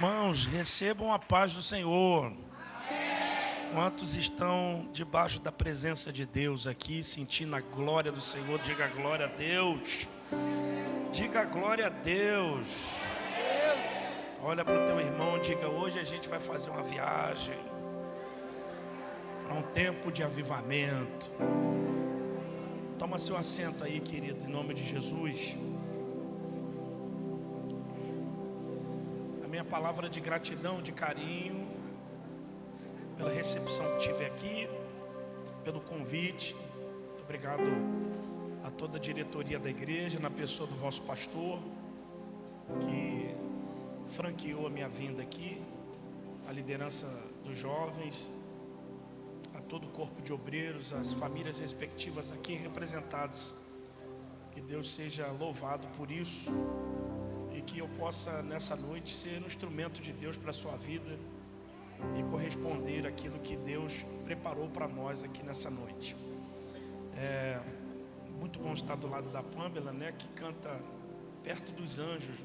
Irmãos, recebam a paz do Senhor. Amém. Quantos estão debaixo da presença de Deus aqui, sentindo a glória do Senhor? Diga glória a Deus. Diga glória a Deus. Olha para o teu irmão e diga: hoje a gente vai fazer uma viagem para um tempo de avivamento. Toma seu assento aí, querido, em nome de Jesus. Minha palavra de gratidão, de carinho, pela recepção que tive aqui, pelo convite. Muito obrigado a toda a diretoria da igreja, na pessoa do vosso pastor, que franqueou a minha vinda aqui, a liderança dos jovens, a todo o corpo de obreiros, as famílias respectivas aqui representadas. Que Deus seja louvado por isso. E que eu possa nessa noite ser um instrumento de Deus para a sua vida e corresponder àquilo que Deus preparou para nós aqui nessa noite. É muito bom estar do lado da Pamela, né, que canta perto dos anjos.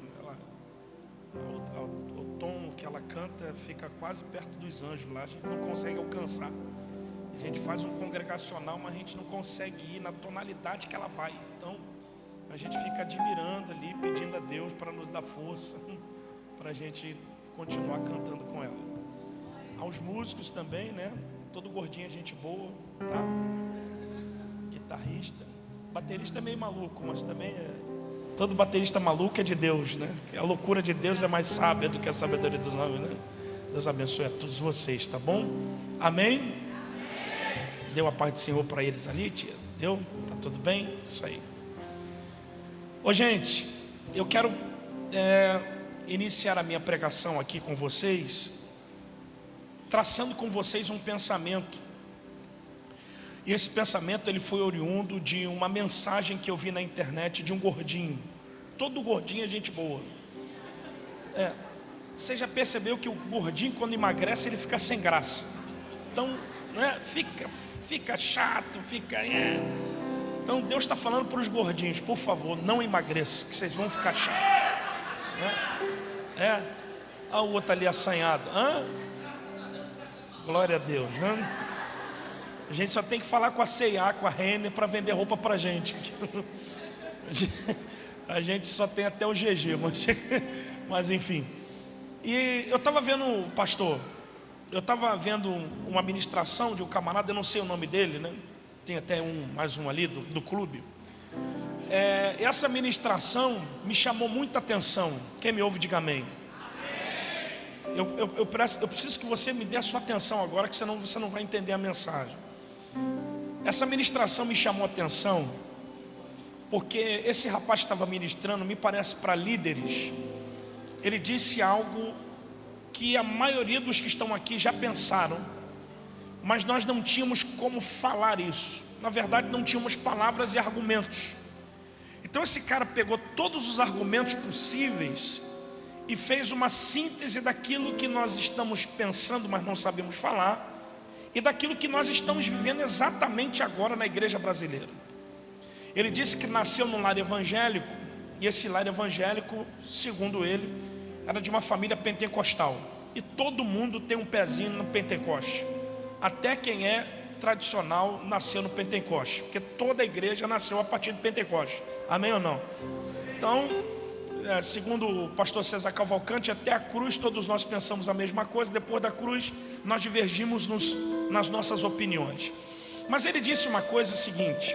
O tom que ela canta fica quase perto dos anjos lá, a gente não consegue alcançar. A gente faz um congregacional, mas a gente não consegue ir na tonalidade que ela vai. Então a gente fica admirando ali, pedindo a Deus para nos dar força, para a gente continuar cantando com ela. Aos músicos também, né? Todo gordinho é gente boa, tá? Guitarrista, baterista é meio maluco, mas também todo baterista maluco é de Deus, né? A loucura de Deus é mais sábia do que a sabedoria dos homens, né? Deus abençoe a todos vocês, tá bom? Amém? Amém. Deu a paz do Senhor para eles ali, tia? Deu? Tá tudo bem? Isso aí. Ô gente, eu quero iniciar a minha pregação aqui com vocês, traçando com vocês um pensamento. E esse pensamento ele foi oriundo de uma mensagem que eu vi na internet de um gordinho. Todo gordinho é gente boa. Você já percebeu que o gordinho, quando emagrece, ele fica sem graça. Então, né, fica chato, Então Deus está falando para os gordinhos: por favor, não emagreça, que vocês vão ficar chatos. Olha o outro ali assanhado. Glória a Deus, né? A gente só tem que falar com a C&A, com a Renner, para vender roupa para a gente. A gente só tem até o GG, mas enfim. E eu estava vendo, pastor, eu estava vendo uma ministração de um camarada, eu não sei o nome dele, né? Tem até mais um ali do clube. Essa ministração me chamou muita atenção. Quem me ouve, diga amém. Eu preciso que você me dê a sua atenção agora, que senão você não vai entender a mensagem. Essa ministração me chamou a atenção porque esse rapaz estava ministrando, me parece, para líderes. Ele disse algo que a maioria dos que estão aqui já pensaram, mas nós não tínhamos como falar isso. Na verdade, não tínhamos palavras e argumentos. Então esse cara pegou todos os argumentos possíveis e fez uma síntese daquilo que nós estamos pensando, mas não sabemos falar, e daquilo que nós estamos vivendo exatamente agora na igreja brasileira. Ele disse que nasceu num lar evangélico, e esse lar evangélico, segundo ele, era de uma família pentecostal. E todo mundo tem um pezinho no Pentecoste. Até quem é tradicional nasceu no Pentecoste, porque toda a igreja nasceu a partir do Pentecoste. Amém ou não? Então, segundo o pastor César Cavalcante, até a cruz todos nós pensamos a mesma coisa. Depois da cruz nós divergimos nas nossas opiniões. Mas ele disse uma coisa seguinte,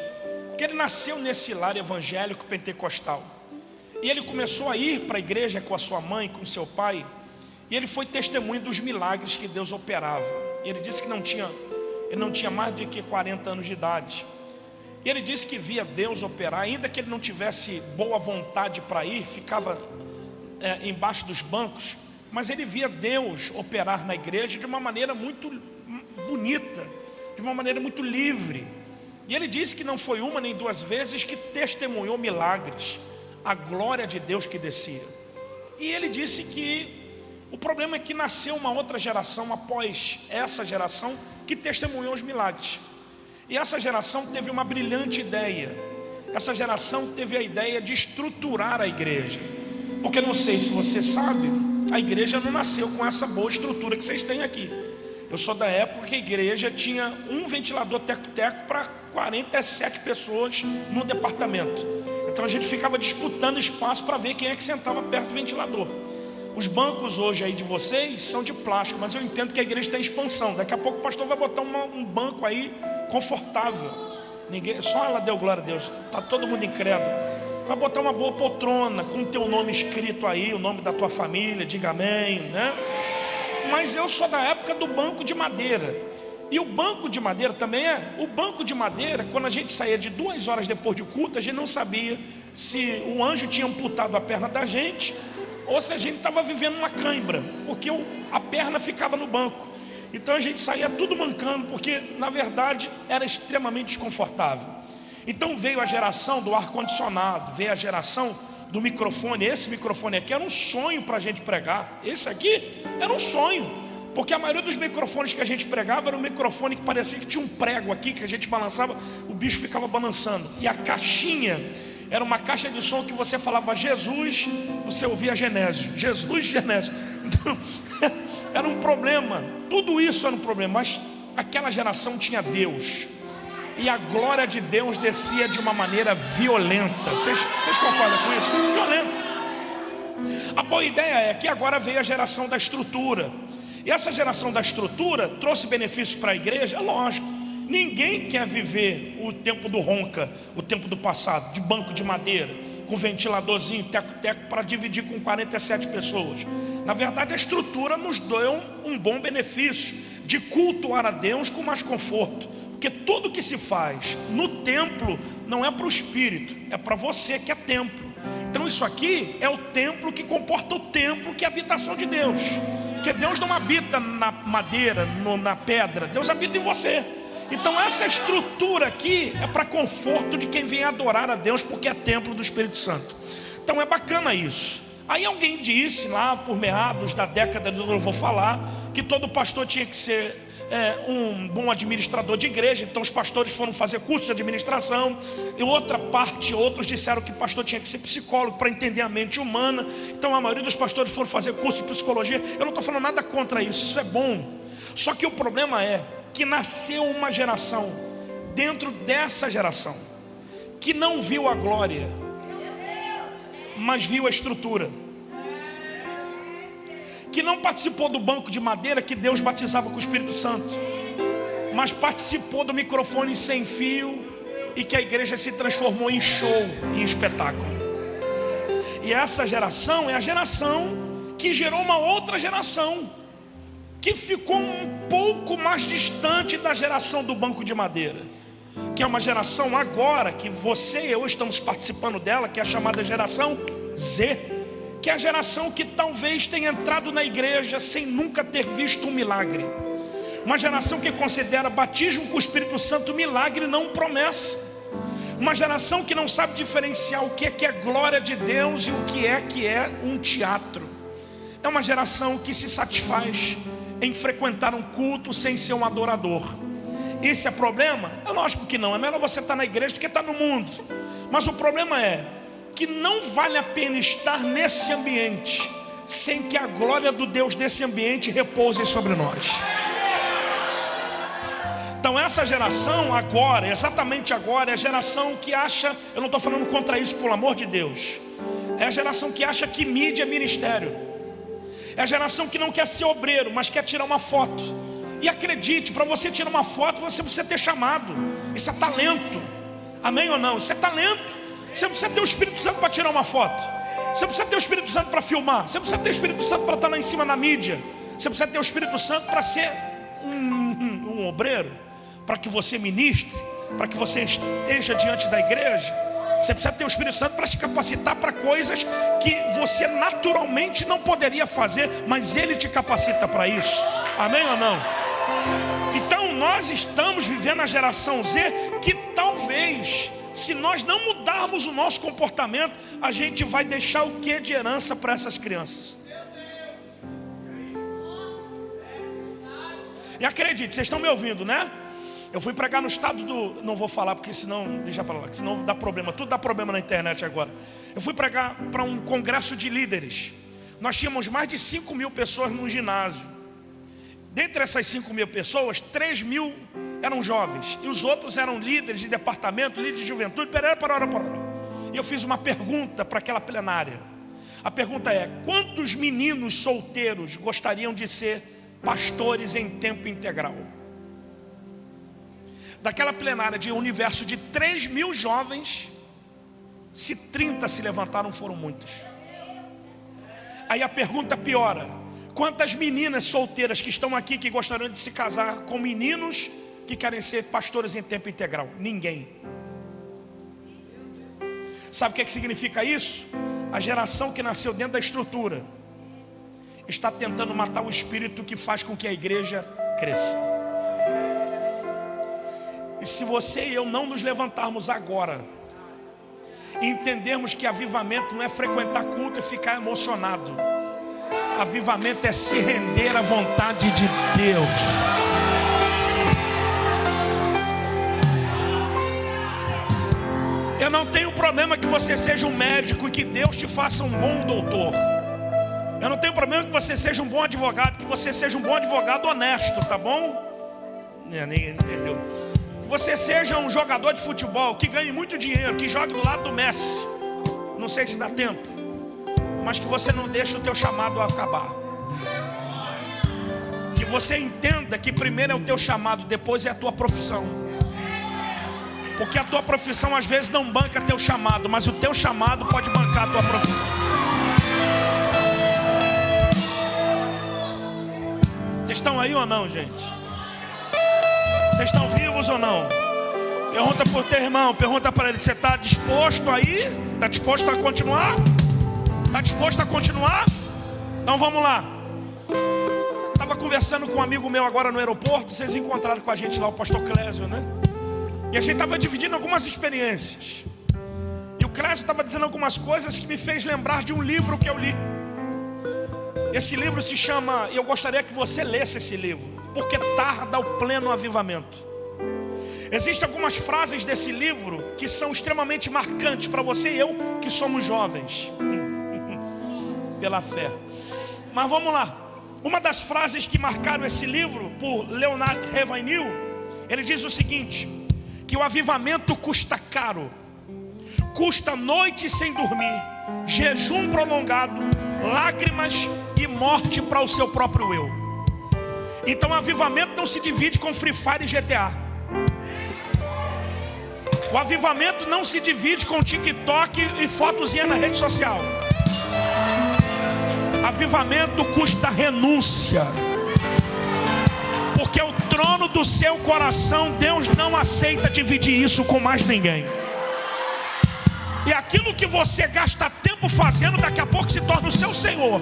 que ele nasceu nesse lar evangélico pentecostal, e ele começou a ir para a igreja com a sua mãe, com seu pai, e ele foi testemunho dos milagres que Deus operava. E ele disse que ele não tinha mais do que 40 anos de idade. E ele disse que via Deus operar, ainda que ele não tivesse boa vontade para ir, ficava embaixo dos bancos, mas ele via Deus operar na igreja de uma maneira muito bonita, de uma maneira muito livre. E ele disse que não foi uma nem duas vezes que testemunhou milagres, a glória de Deus que descia. E ele disse que o problema é que nasceu uma outra geração após essa geração que testemunhou os milagres. E essa geração teve uma brilhante ideia. Essa geração teve a ideia de estruturar a igreja. Porque não sei se você sabe, A igreja não nasceu com essa boa estrutura que vocês têm aqui. Eu sou da época que a igreja tinha um ventilador teco-teco para 47 pessoas no departamento. Então a gente ficava disputando espaço para ver quem é que sentava perto do ventilador. Os bancos hoje aí de vocês são de plástico, mas eu entendo que a igreja está em expansão. Daqui a pouco o pastor vai botar um banco aí confortável. Só ela deu glória a Deus. Está todo mundo incrédulo. Vai botar uma boa poltrona com o teu nome escrito aí, o nome da tua família, diga amém, né? Mas eu sou da época do banco de madeira. E o banco de madeira também o banco de madeira, quando a gente saía de 2 horas depois de culto, a gente não sabia se o anjo tinha amputado a perna da gente ou se a gente estava vivendo uma cãibra, porque a perna ficava no banco. Então a gente saía tudo mancando, porque na verdade era extremamente desconfortável. Então veio a geração do ar-condicionado, veio a geração do microfone. Esse microfone aqui era um sonho para a gente pregar. Esse aqui era um sonho, porque a maioria dos microfones que a gente pregava era um microfone que parecia que tinha um prego aqui, que a gente balançava, o bicho ficava balançando. E a caixinha era uma caixa de som que você falava Jesus, você ouvia Genésio, Jesus, Genésio. Então, era um problema, tudo isso era um problema. Mas aquela geração tinha Deus, e a glória de Deus descia de uma maneira violenta. Vocês concordam com isso? Violenta. A boa ideia é que agora veio a geração da estrutura. E essa geração da estrutura trouxe benefícios para a igreja? Lógico. Ninguém quer viver o tempo do ronca, o tempo do passado, de banco de madeira, com ventiladorzinho, teco-teco, para dividir com 47 pessoas. Na verdade, a estrutura nos deu um bom benefício de cultuar a Deus com mais conforto. Porque tudo que se faz no templo não é para o espírito, é para você que é templo. Então isso aqui é o templo que comporta o templo, que é a habitação de Deus. Porque Deus não habita na madeira, na pedra, Deus habita em você. Então essa estrutura aqui é para conforto de quem vem adorar a Deus, porque é templo do Espírito Santo. Então é bacana isso. Aí alguém disse lá por meados da década, eu não vou falar, que todo pastor tinha que ser um bom administrador de igreja. Então os pastores foram fazer curso de administração. E outra parte, outros disseram que o pastor tinha que ser psicólogo para entender a mente humana. Então a maioria dos pastores foram fazer curso de psicologia. Eu não estou falando nada contra isso, isso é bom. Só que o problema é que nasceu uma geração dentro dessa geração que não viu a glória, mas viu a estrutura, que não participou do banco de madeira que Deus batizava com o Espírito Santo, mas participou do microfone sem fio, e que a igreja se transformou em show, em espetáculo. E essa geração é a geração que gerou uma outra geração, que ficou um pouco mais distante da geração do banco de madeira, que é uma geração agora que você e eu estamos participando dela, que é a chamada geração Z, que é a geração que talvez tenha entrado na igreja sem nunca ter visto um milagre. Uma geração que considera batismo com o Espírito Santo milagre, não promessa. Uma geração que não sabe diferenciar o que é glória de Deus e o que é um teatro. É uma geração que se satisfaz em frequentar um culto sem ser um adorador. Esse é problema? É lógico que não. É melhor você estar na igreja do que estar no mundo. Mas o problema é que não vale a pena estar nesse ambiente sem que a glória do Deus desse ambiente repouse sobre nós. Então essa geração agora, exatamente agora, é a geração que acha, eu não estou falando contra isso, pelo amor de Deus, é a geração que acha que mídia é ministério. É a geração que não quer ser obreiro, mas quer tirar uma foto. E acredite, para você tirar uma foto, você precisa ter chamado. Isso é talento. Amém ou não? Isso é talento. Você precisa ter o Espírito Santo para tirar uma foto. Você precisa ter o Espírito Santo para filmar. Você precisa ter o Espírito Santo para estar lá em cima na mídia. Você precisa ter o Espírito Santo para ser um obreiro, para que você ministre, para que você esteja diante da igreja. Você precisa ter o Espírito Santo para te capacitar para coisas que você naturalmente não poderia fazer, mas Ele te capacita para isso. Amém ou não? Então nós estamos vivendo a geração Z que talvez, se nós não mudarmos o nosso comportamento, a gente vai deixar o que de herança para essas crianças. E acredite, vocês estão me ouvindo, né? Eu fui pregar no estado do... Não vou falar porque senão... Deixa para lá, senão dá problema. Tudo dá problema na internet agora. Eu fui pregar para um congresso de líderes. nós tínhamos mais de 5.000 pessoas no ginásio. Dentre essas 5.000 pessoas, 3.000 eram jovens, e os outros eram líderes de departamento, líderes de juventude. E eu fiz uma pergunta para aquela plenária. A pergunta é: quantos meninos solteiros gostariam de ser pastores em tempo integral? Daquela plenária de um universo de 3.000 jovens, se 30 se levantaram, foram muitos. Aí a pergunta piora: quantas meninas solteiras que estão aqui que gostariam de se casar com meninos que querem ser pastores em tempo integral? Ninguém. Sabe o que significa isso? A geração que nasceu dentro da estrutura está tentando matar o espírito que faz com que a igreja cresça. E se você e eu não nos levantarmos agora e entendermos que avivamento não é frequentar culto e ficar emocionado, avivamento é se render à vontade de Deus. Eu não tenho problema que você seja um médico e que Deus te faça um bom doutor. Eu não tenho problema que você seja um bom advogado, que você seja um bom advogado honesto, tá bom? Ninguém entendeu. Que você seja um jogador de futebol, que ganhe muito dinheiro, que jogue do lado do Messi. Não sei se dá tempo, mas que você não deixe o teu chamado acabar. Que você entenda que primeiro é o teu chamado, depois é a tua profissão. Porque a tua profissão às vezes não banca teu chamado, mas o teu chamado pode bancar a tua profissão. Vocês estão aí ou não, gente? Vocês estão vivos ou não? Pergunta para o teu irmão, pergunta para ele: você está disposto aí? Está disposto a continuar? Está disposto a continuar? Então vamos lá. Estava conversando com um amigo meu agora no aeroporto. Vocês encontraram com a gente lá, o pastor Clésio, né? E a gente estava dividindo algumas experiências. E o Clésio estava dizendo algumas coisas que me fez lembrar de um livro que eu li. Esse livro se chama, e eu gostaria que você lesse esse livro, Porque Tarda o Pleno Avivamento. Existem algumas frases desse livro que são extremamente marcantes para você e eu, que somos jovens pela fé. Mas vamos lá. Uma das frases que marcaram esse livro, por Leonard Ravenhill, ele diz o seguinte: que o avivamento custa caro, custa noites sem dormir, jejum prolongado, lágrimas e morte para o seu próprio eu. Então o avivamento não se divide com Free Fire e GTA. O avivamento não se divide com TikTok e fotozinha na rede social. Avivamento custa renúncia. Porque o trono do seu coração, Deus não aceita dividir isso com mais ninguém. E aquilo que você gasta tempo fazendo, daqui a pouco se torna o seu Senhor.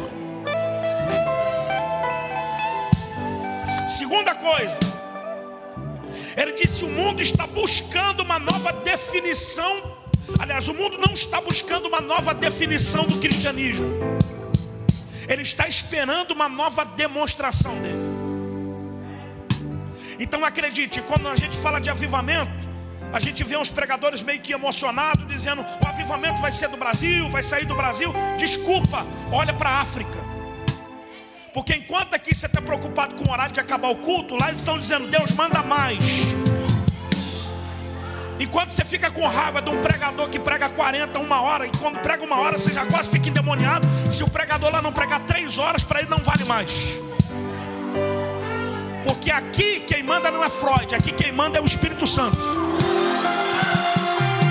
Segunda coisa, ele disse: o mundo está buscando uma nova definição. Aliás, o mundo não está buscando uma nova definição do cristianismo. Ele está esperando uma nova demonstração dele. Então acredite, quando a gente fala de avivamento, a gente vê uns pregadores meio que emocionados, dizendo: o avivamento vai ser do Brasil, vai sair do Brasil. Desculpa, olha para a África. Porque enquanto aqui você está preocupado com o horário de acabar o culto, lá eles estão dizendo: Deus, manda mais. Enquanto você fica com raiva de um pregador que prega 40, 1 hora, e quando prega 1 hora você já quase fica endemoniado. Se o pregador lá não pregar 3 horas, para ele não vale mais. Porque aqui quem manda não é Freud, aqui quem manda é o Espírito Santo.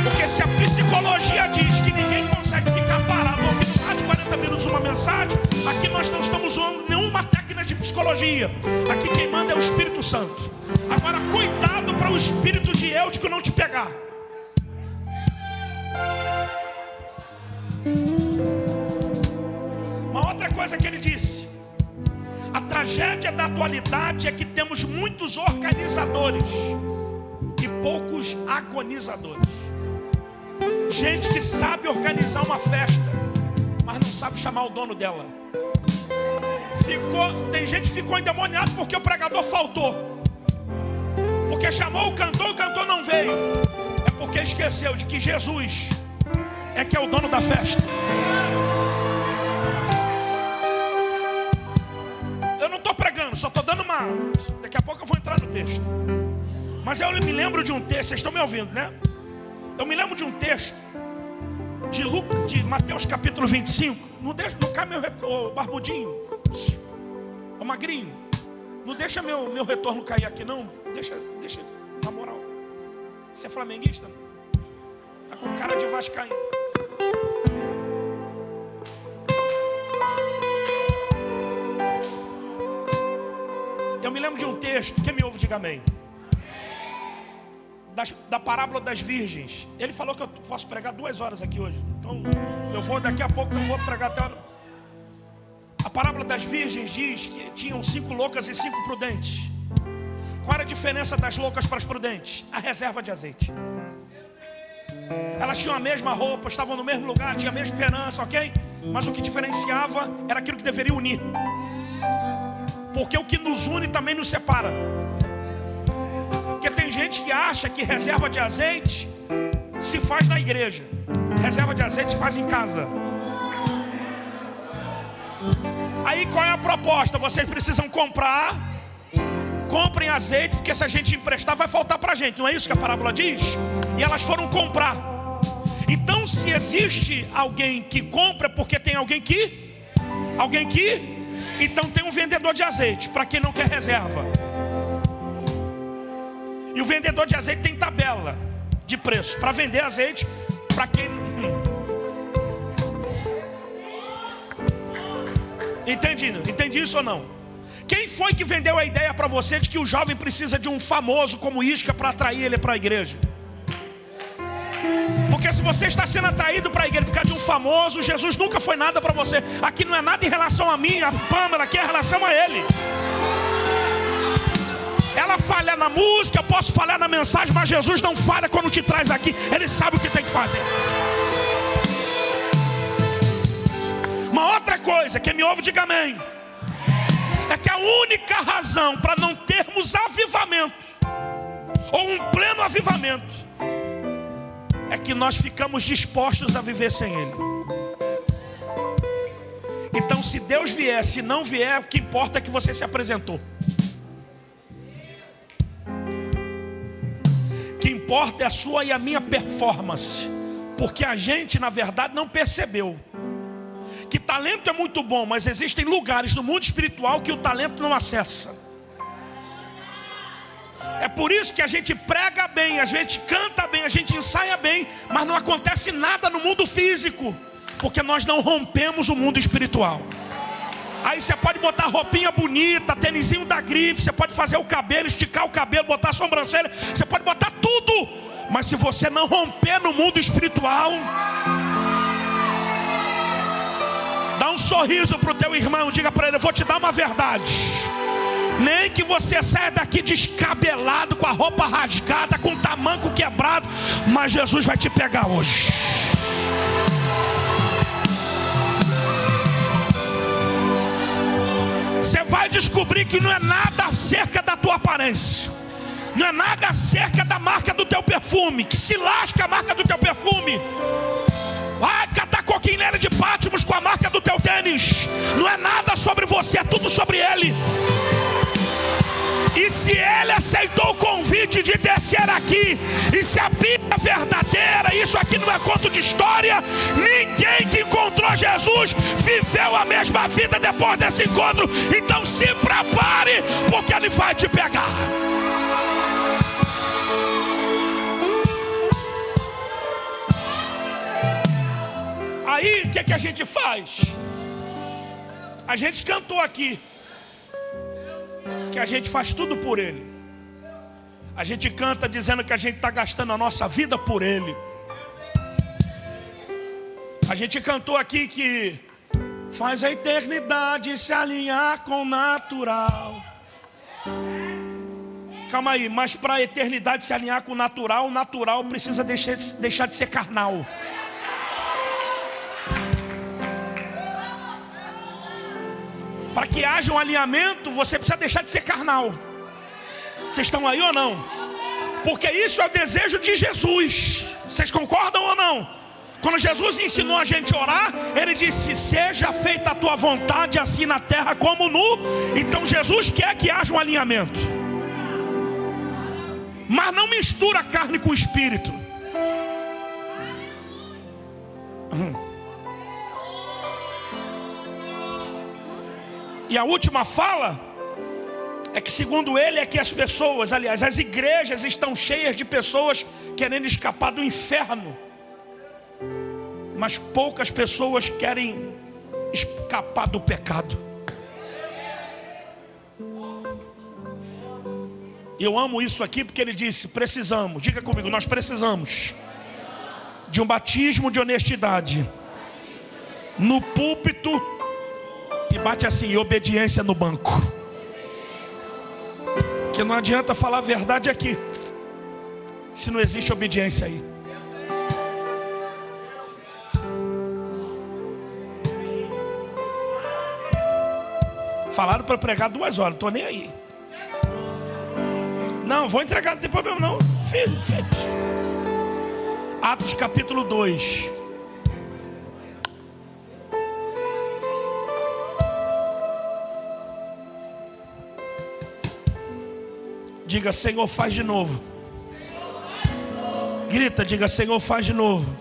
Porque se a psicologia diz que ninguém consegue ficar parado ouvindo mais de 40 minutos uma mensagem, aqui nós não estamos usando nenhuma técnica de psicologia. Aqui quem manda é o Espírito Santo. Agora cuidado para o espírito de Eutico não te pegar. Uma outra coisa que ele disse: a tragédia da atualidade é que temos muitos organizadores e poucos agonizadores. Gente que sabe organizar uma festa, mas não sabe chamar o dono dela. Tem gente que ficou endemoniado porque o pregador faltou. Porque chamou o cantor não veio. É porque esqueceu de que Jesus é que é o dono da festa. só estou dando uma... Daqui a pouco eu vou entrar no texto. Mas eu me lembro de um texto, vocês estão me ouvindo, né? Eu me lembro de um texto de Mateus capítulo 25. Não cai meu retorno, barbudinho, o magrinho. Não deixa meu retorno cair aqui não. Deixa, na moral. Você é flamenguista? Tá com cara de vascaíno. Eu me lembro de um texto, quem me ouve diga amém. Da parábola das virgens. Ele falou que eu posso pregar 2 horas aqui hoje. Então eu vou daqui a pouco, então vou pregar até a parábola das virgens diz que tinham 5 loucas e 5 prudentes. Qual era a diferença das loucas para as prudentes? A reserva de azeite. Elas tinham a mesma roupa, estavam no mesmo lugar, tinham a mesma esperança, ok? Mas o que diferenciava era aquilo que deveria unir. Porque o que nos une também nos separa. Porque tem gente que acha que reserva de azeite se faz na igreja. Reserva de azeite se faz em casa. Aí qual é a proposta? Vocês precisam comprar. Comprem azeite, porque se a gente emprestar vai faltar para a gente. Não é isso que a parábola diz? E elas foram comprar. Então se existe alguém que compra, porque tem alguém que... Então tem um vendedor de azeite, para quem não quer reserva. E o vendedor de azeite tem tabela de preço para vender azeite para quem... Entendi isso ou não? Quem foi que vendeu a ideia para você de que o jovem precisa de um famoso como Isca para atrair ele para a igreja? Porque se você está sendo atraído para a igreja por causa de um famoso, Jesus nunca foi nada para você. Aqui não é nada em relação a mim, a Pâmela, aqui é em relação a ele. Ela falha na música, eu posso falhar na mensagem, mas Jesus não falha quando te traz aqui. Ele sabe o que tem que fazer. Uma outra coisa, quem me ouve diga amém. É que a única razão para não termos avivamento, ou um pleno avivamento, é que nós ficamos dispostos a viver sem Ele. Então se Deus vier, se não vier, o que importa é que você se apresentou. O que importa é a sua e a minha performance. Porque a gente na verdade não percebeu que talento é muito bom, mas existem lugares no mundo espiritual que o talento não acessa. É por isso que a gente prega bem, a gente canta bem, a gente ensaia bem, mas não acontece nada no mundo físico, porque nós não rompemos o mundo espiritual. Aí você pode botar roupinha bonita, tênisinho da grife, você pode fazer o cabelo, esticar o cabelo, botar a sobrancelha, você pode botar tudo, mas se você não romper no mundo espiritual, dá um sorriso para o teu irmão, diga para ele: eu vou te dar uma verdade. Nem que você saia daqui descabelado, com a roupa rasgada, com o tamanco quebrado, mas Jesus vai te pegar hoje. Você vai descobrir que não é nada acerca da tua aparência, não é nada acerca da marca do teu perfume, que se lasca a marca do teu perfume. Vai catar coquinheira de Patmos com a marca do teu tênis. Não é nada sobre você, é tudo sobre Ele. E se Ele aceitou o convite de descer aqui, e se a Bíblia é verdadeira, isso aqui não é conto de história, ninguém que encontrou Jesus viveu a mesma vida depois desse encontro. Então se prepare, porque Ele vai te pegar. Aí o que a gente faz? A gente cantou aqui que a gente faz tudo por Ele. A gente canta dizendo que a gente está gastando a nossa vida por Ele. A gente cantou aqui que faz a eternidade se alinhar com o natural. Calma aí, mas para a eternidade se alinhar com o natural precisa deixar de ser carnal. Para que haja um alinhamento, você precisa deixar de ser carnal. Vocês estão aí ou não? Porque isso é o desejo de Jesus. Vocês concordam ou não? Quando Jesus ensinou a gente a orar, Ele disse: seja feita a tua vontade, assim na terra como no. Então Jesus quer que haja um alinhamento, mas não mistura a carne com o espírito. E a última fala é que, segundo ele, é que as pessoas, aliás, as igrejas estão cheias de pessoas querendo escapar do inferno, mas poucas pessoas querem escapar do pecado. E eu amo isso aqui porque ele disse: precisamos, diga comigo, nós precisamos de um batismo de honestidade no púlpito, e bate assim, obediência no banco. Que não adianta falar a verdade aqui se não existe obediência aí. Falaram para pregar 2 horas, não estou nem aí. Não, vou entregar, não tem problema não. Filho. Atos capítulo 2. Diga: Senhor, faz de novo. Grita, diga: Senhor, faz de novo.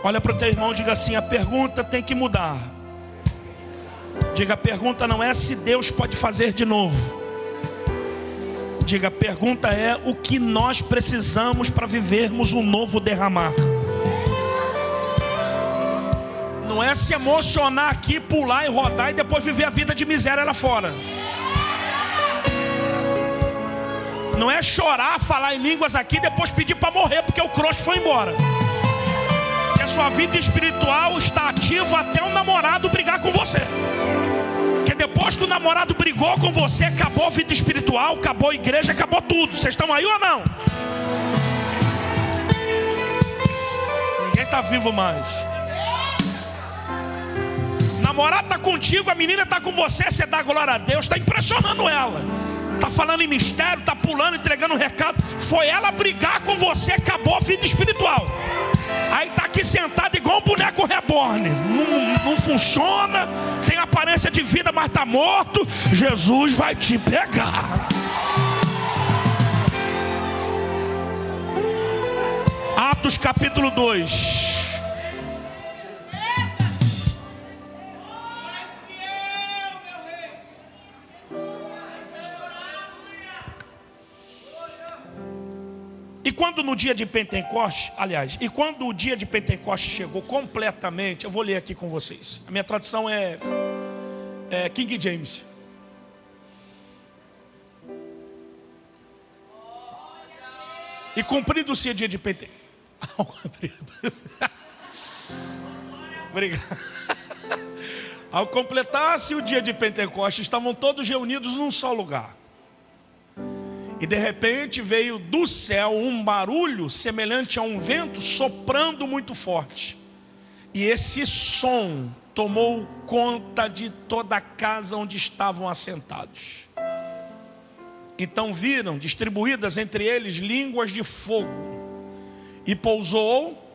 Olha para o teu irmão, diga assim: a pergunta tem que mudar. Diga: a pergunta não é se Deus pode fazer de novo. Diga: a pergunta é o que nós precisamos para vivermos um novo derramar. Não é se emocionar aqui, pular e rodar e depois viver a vida de miséria lá fora. Não é chorar, falar em línguas aqui e depois pedir para morrer porque o crosto foi embora. Que a sua vida espiritual está ativa até o namorado brigar com você. Que depois que o namorado brigou com você, acabou a vida espiritual, acabou a igreja, acabou tudo. Vocês estão aí ou não? Ninguém está vivo mais. Namorado está contigo, a menina está com você, você dá glória a Deus, está impressionando ela. Está falando em mistério, está pulando, entregando um recado. Foi ela brigar com você, acabou a vida espiritual. Aí está aqui sentado igual um boneco reborn. Não funciona, tem aparência de vida, mas está morto. Jesus vai te pegar. Atos capítulo 2. E quando no dia de Pentecostes, e quando o dia de Pentecostes chegou completamente, eu vou ler aqui com vocês. A minha tradução é King James. E cumprindo-se o dia de Pentecostes. Obrigado. Ao completar-se o dia de Pentecostes, estavam todos reunidos num só lugar. E de repente veio do céu um barulho semelhante a um vento soprando muito forte. E esse som tomou conta de toda a casa onde estavam assentados. Então viram distribuídas entre eles línguas de fogo. E pousou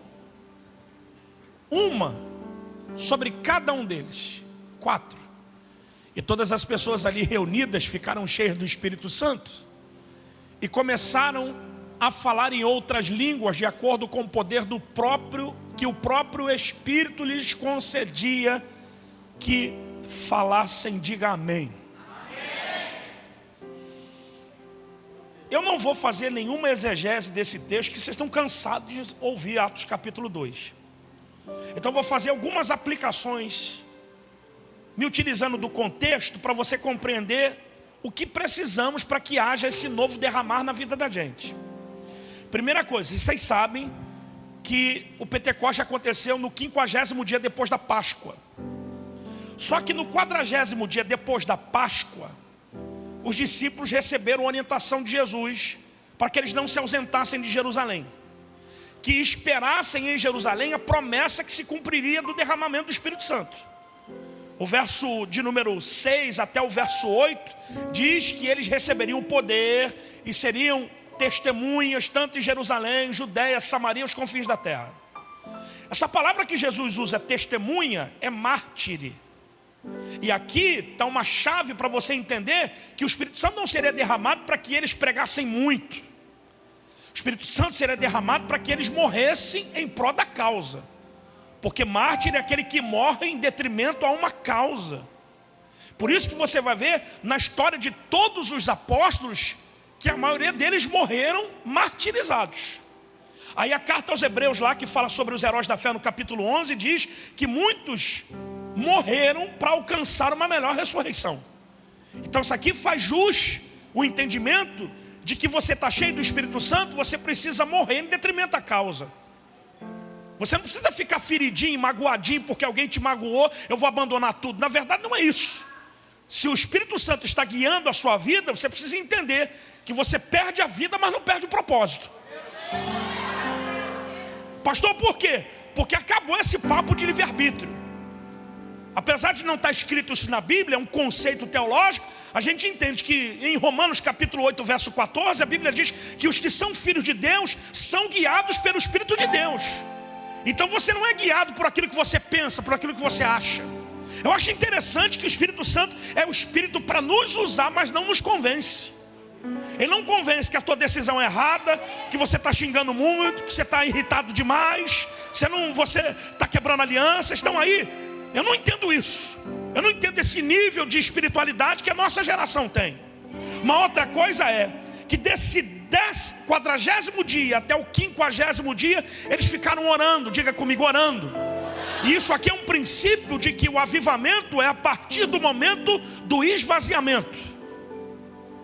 uma sobre cada um deles. 4. E todas as pessoas ali reunidas ficaram cheias do Espírito Santo. E começaram a falar em outras línguas, de acordo com o poder que o próprio Espírito lhes concedia que falassem. Diga amém. Eu não vou fazer nenhuma exegese desse texto, que vocês estão cansados de ouvir Atos capítulo 2. Então vou fazer algumas aplicações, me utilizando do contexto, para você compreender o que precisamos para que haja esse novo derramar na vida da gente. Primeira coisa, vocês sabem que o Pentecostes aconteceu no 50º dia depois da Páscoa. Só que no 40º dia depois da Páscoa, os discípulos receberam orientação de Jesus para que eles não se ausentassem de Jerusalém, que esperassem em Jerusalém a promessa que se cumpriria do derramamento do Espírito Santo. O verso de número 6 até o verso 8 diz que eles receberiam o poder e seriam testemunhas, tanto em Jerusalém, Judeia, Samaria, os confins da terra. Essa palavra que Jesus usa, testemunha, é mártire. E aqui está uma chave para você entender que o Espírito Santo não seria derramado para que eles pregassem muito. O Espírito Santo seria derramado para que eles morressem em prol da causa. Porque mártir é aquele que morre em detrimento a uma causa. Por isso que você vai ver na história de todos os apóstolos que a maioria deles morreram martirizados. Aí a carta aos Hebreus lá, que fala sobre os heróis da fé no capítulo 11, diz que muitos morreram para alcançar uma melhor ressurreição. Então isso aqui faz jus o entendimento de que você está cheio do Espírito Santo, você precisa morrer em detrimento da causa. Você não precisa ficar feridinho, magoadinho, porque alguém te magoou, eu vou abandonar tudo. Na verdade não é isso. Se o Espírito Santo está guiando a sua vida, você precisa entender que você perde a vida, mas não perde o propósito. Pastor, por quê? Porque acabou esse papo de livre-arbítrio. Apesar de não estar escrito isso na Bíblia, é um conceito teológico, a gente entende que em Romanos capítulo 8, verso 14, a Bíblia diz que os que são filhos de Deus são guiados pelo Espírito de Deus. Então você não é guiado por aquilo que você pensa, por aquilo que você acha. Eu acho interessante que o Espírito Santo é o Espírito para nos usar, mas não nos convence. Ele não convence que a tua decisão é errada, que você está xingando muito, que você está irritado demais, você está quebrando alianças, estão aí. Eu não entendo isso. Eu não entendo esse nível de espiritualidade que a nossa geração tem. Uma outra coisa é que desse 40º dia até o 50º dia, eles ficaram orando. Diga comigo, orando. E isso aqui é um princípio de que o avivamento é a partir do momento do esvaziamento.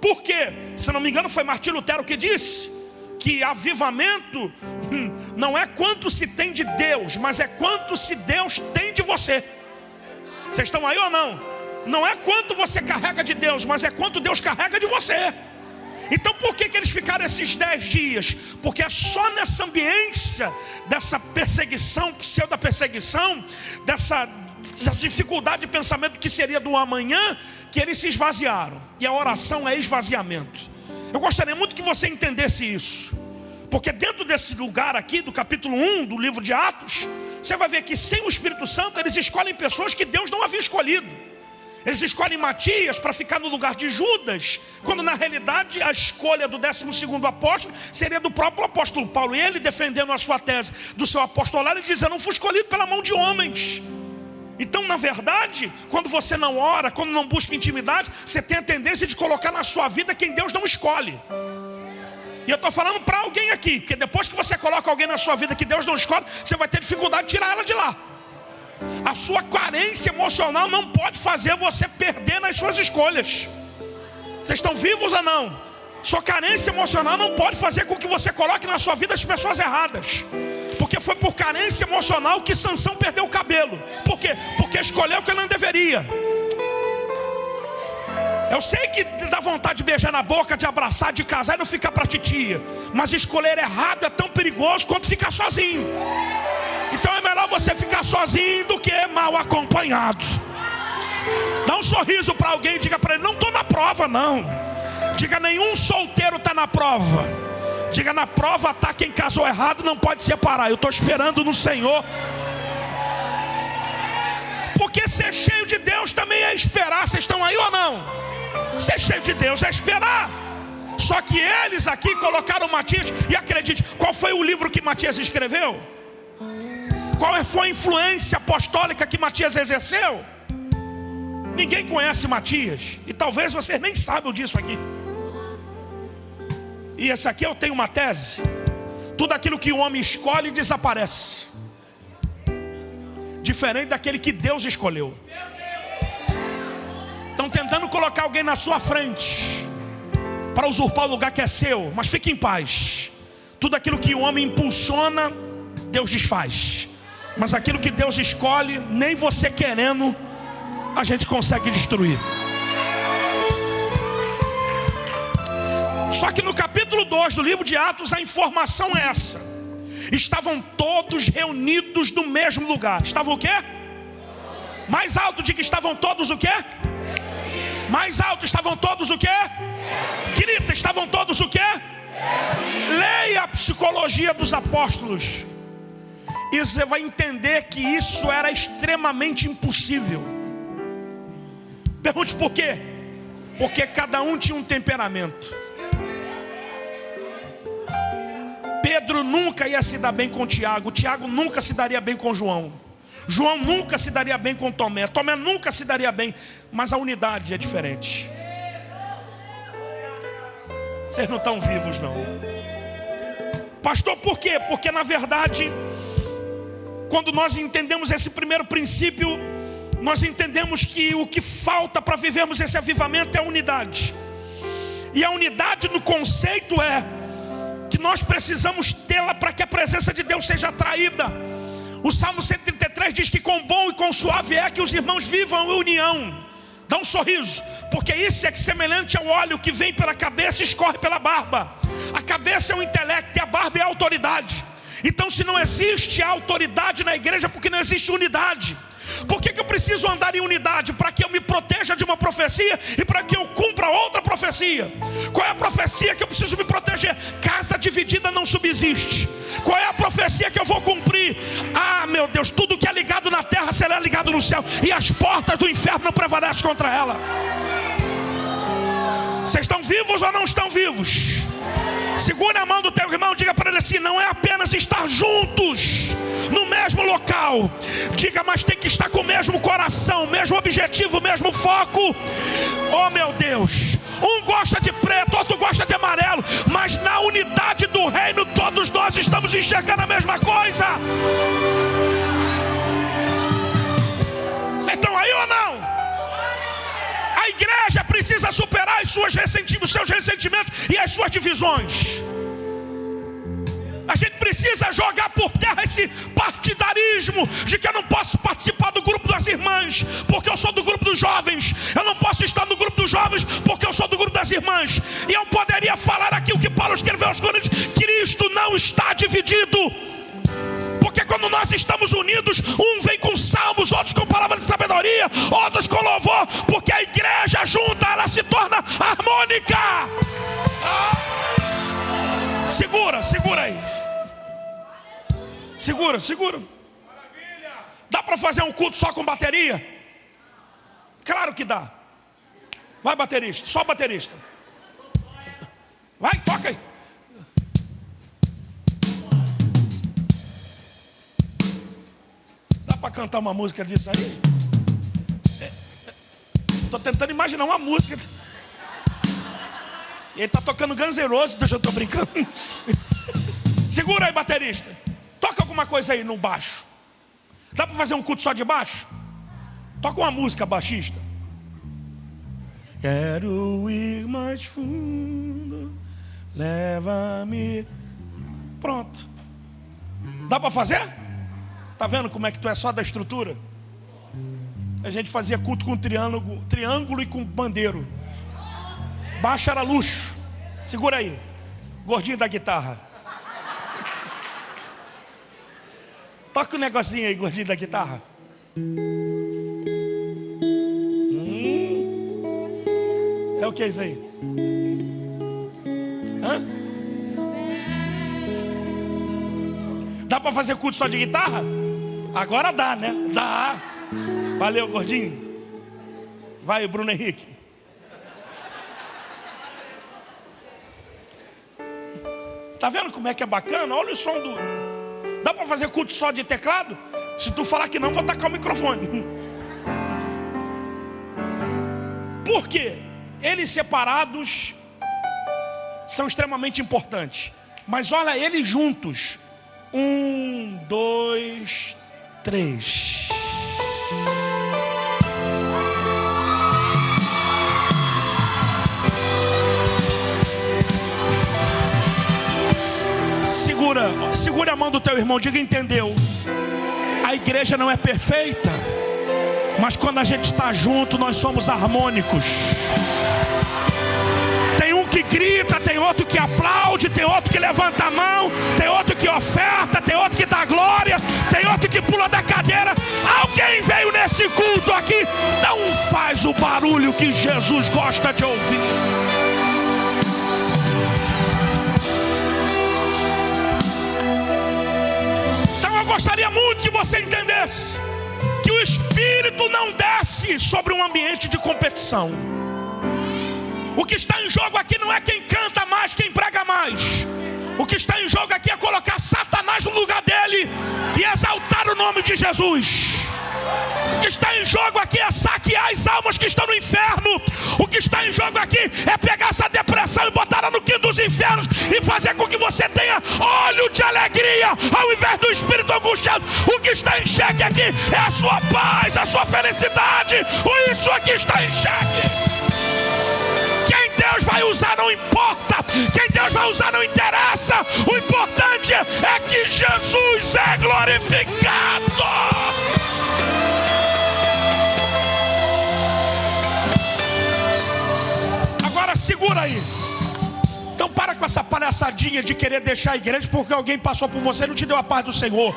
Por quê? Se não me engano foi Martim Lutero que disse que avivamento não é quanto se tem de Deus, mas é quanto se Deus tem de você. Vocês estão aí ou não? Não é quanto você carrega de Deus, mas é quanto Deus carrega de você. Então por que eles ficaram esses 10 dias? Porque é só nessa ambiência dessa perseguição, pseudo-perseguição, dessa dificuldade de pensamento que seria do amanhã, que eles se esvaziaram. E a oração é esvaziamento. Eu gostaria muito que você entendesse isso. Porque dentro desse lugar aqui, do capítulo 1 do livro de Atos, você vai ver que sem o Espírito Santo eles escolhem pessoas que Deus não havia escolhido. Eles escolhem Matias para ficar no lugar de Judas, quando na realidade a escolha do 12º apóstolo seria do próprio apóstolo Paulo. E ele defendendo a sua tese do seu apostolado, ele diz: eu não fui escolhido pela mão de homens. Então na verdade, quando você não ora, quando não busca intimidade, você tem a tendência de colocar na sua vida quem Deus não escolhe. E eu estou falando para alguém aqui, porque depois que você coloca alguém na sua vida que Deus não escolhe, você vai ter dificuldade de tirar ela de lá. A sua carência emocional não pode fazer você perder nas suas escolhas. Vocês estão vivos ou não? Sua carência emocional não pode fazer com que você coloque na sua vida as pessoas erradas. Porque foi por carência emocional que Sansão perdeu o cabelo. Por quê? Porque escolheu o que ele não deveria. Eu sei que dá vontade de beijar na boca, de abraçar, de casar e não ficar para titia. Mas escolher errado é tão perigoso quanto ficar sozinho. Então é melhor você ficar sozinho do que mal acompanhado. Dá um sorriso para alguém e diga para ele: não estou na prova não. Diga: nenhum solteiro está na prova. Diga: na prova está quem casou errado, não pode separar. Eu estou esperando no Senhor. Porque ser cheio de Deus também é esperar. Vocês estão aí ou não? Ser cheio de Deus é esperar. Só que eles aqui colocaram Matias. E acredite, qual foi o livro que Matias escreveu? Qual foi a influência apostólica que Matias exerceu? Ninguém conhece Matias. E talvez vocês nem saibam disso aqui. E esse aqui eu tenho uma tese: tudo aquilo que o homem escolhe desaparece, diferente daquele que Deus escolheu. Estão tentando colocar alguém na sua frente para usurpar o lugar que é seu. Mas fique em paz. Tudo aquilo que o homem impulsiona, Deus desfaz. Mas aquilo que Deus escolhe, nem você querendo, a gente consegue destruir. Só que no capítulo 2 do livro de Atos, a informação é essa: estavam todos reunidos no mesmo lugar. Estavam o quê? Mais alto, de que estavam todos o quê? Mais alto, estavam todos o quê? Grita, estavam todos o quê? Leia a psicologia dos apóstolos e você vai entender que isso era extremamente impossível. Pergunte por quê? Porque cada um tinha um temperamento. Pedro nunca ia se dar bem com Tiago. Tiago nunca se daria bem com João. João nunca se daria bem com Tomé. Tomé nunca se daria bem. Mas a unidade é diferente. Vocês não estão vivos não. Pastor, por quê? Porque na verdade, quando nós entendemos esse primeiro princípio, nós entendemos que o que falta para vivermos esse avivamento é a unidade. E a unidade no conceito é que nós precisamos tê-la para que a presença de Deus seja atraída. O Salmo 133 diz que quão bom e quão suave é que os irmãos vivam em união. Dá um sorriso, porque isso é semelhante ao óleo que vem pela cabeça e escorre pela barba. A cabeça é o intelecto e a barba é a autoridade. Então se não existe autoridade na igreja, porque não existe unidade. Por que eu preciso andar em unidade? Para que eu me proteja de uma profecia e para que eu cumpra outra profecia. Qual é a profecia que eu preciso me proteger? Casa dividida não subsiste. Qual é a profecia que eu vou cumprir? Ah, meu Deus, tudo que é ligado na terra será ligado no céu, e as portas do inferno não prevalecem contra ela. Vocês estão vivos ou não estão vivos? Segure a mão do teu irmão, diga para ele assim: não é apenas estar juntos no mesmo local, diga, mas tem que estar com o mesmo coração, mesmo objetivo, mesmo foco. Oh meu Deus, um gosta de preto, outro gosta de amarelo, mas na unidade do reino todos nós estamos enxergando a mesma coisa. Vocês estão aí ou não? A igreja precisa superar os seus ressentimentos e as suas divisões. A gente precisa jogar por terra esse partidarismo de que eu não posso participar do grupo das irmãs porque eu sou do grupo dos jovens. Eu não posso estar no grupo dos jovens porque eu sou do grupo das irmãs. E eu poderia falar aqui o que Paulo escreveu aos Coríntios: Cristo não está dividido. Porque quando nós estamos unidos, um vem com salmos, outros com palavra de sabedoria, outros com louvor, porque a igreja junta, ela se torna harmônica. Segura aí. Segura. Dá para fazer um culto só com bateria? Claro que dá. Vai, baterista, só baterista. Vai, toca aí. Dá para cantar uma música disso aí? Estou tentando imaginar uma música. E ele está tocando Guns N' Roses, deixa eu estou brincando. Segura aí, baterista. Toca alguma coisa aí no baixo. Dá para fazer um culto só de baixo? Toca uma música, baixista. Quero ir mais fundo, leva-me. Pronto. Dá para fazer? Tá vendo como é que tu é só da estrutura? A gente fazia culto com triângulo e com bandeiro. Baixo era luxo. Segura aí, gordinho da guitarra. Toca um negocinho aí, gordinho da guitarra. É o que é isso aí? Hã? Dá para fazer culto só de guitarra? Agora dá, né? Dá. Valeu, gordinho. Vai, Bruno Henrique. Tá vendo como é que é bacana? Olha o som do... Dá para fazer culto só de teclado? Se tu falar que não, vou tacar o microfone. Por quê? Eles separados são extremamente importantes. Mas olha eles juntos. 1, 2, 3. Segura a mão do teu irmão, diga: entendeu? A igreja não é perfeita, mas quando a gente está junto, nós somos harmônicos. Tem um que grita, tem outro que aplaude, tem outro que levanta a mão, tem outro que oferta, tem outro que dá glória, tem outro que pula da cadeira. Alguém veio nesse culto aqui, não faz o barulho que Jesus gosta de ouvir. gostaria muito que você entendesse que o Espírito não desce sobre um ambiente de competição. O que está em jogo aqui não é quem canta mais, quem prega mais. O que está em jogo aqui é colocar Satanás no lugar dele e exaltar o nome de Jesus. O que está em jogo aqui é saquear as almas que estão no inferno. O que está em jogo aqui é pegar essa depressão e botar ela no quinto dos infernos e fazer com que você tenha óleo de alegria ao invés do espírito angustiado. O que está em xeque aqui é a sua paz, a sua felicidade. Isso aqui está em xeque. Quem Deus vai usar não importa. Quem Deus vai usar não interessa. O importante é que Jesus é glorificado. Agora segura aí. Então para com essa palhaçadinha de querer deixar a igreja porque alguém passou por você e não te deu a paz do Senhor.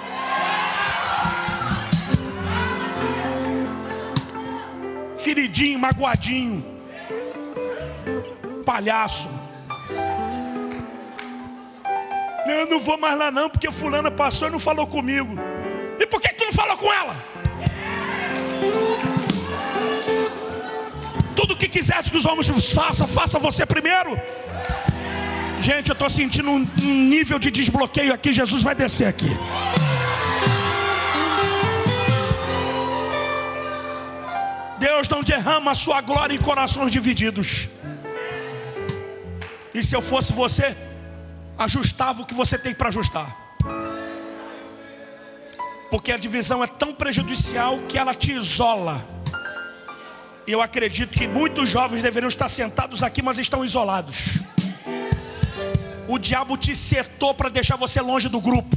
Feridinho, magoadinho, palhaço. Eu não vou mais lá não, porque fulana passou e não falou comigo. E por que tu não falou com ela? Tudo que quiser que os homens façam, faça você primeiro. Gente, eu estou sentindo um nível de desbloqueio aqui. Jesus vai descer aqui. Deus não derrama a sua glória em corações divididos. E se eu fosse você, ajustava o que você tem para ajustar. Porque a divisão é tão prejudicial que ela te isola. E eu acredito que muitos jovens deveriam estar sentados aqui, mas estão isolados. O diabo te setou para deixar você longe do grupo.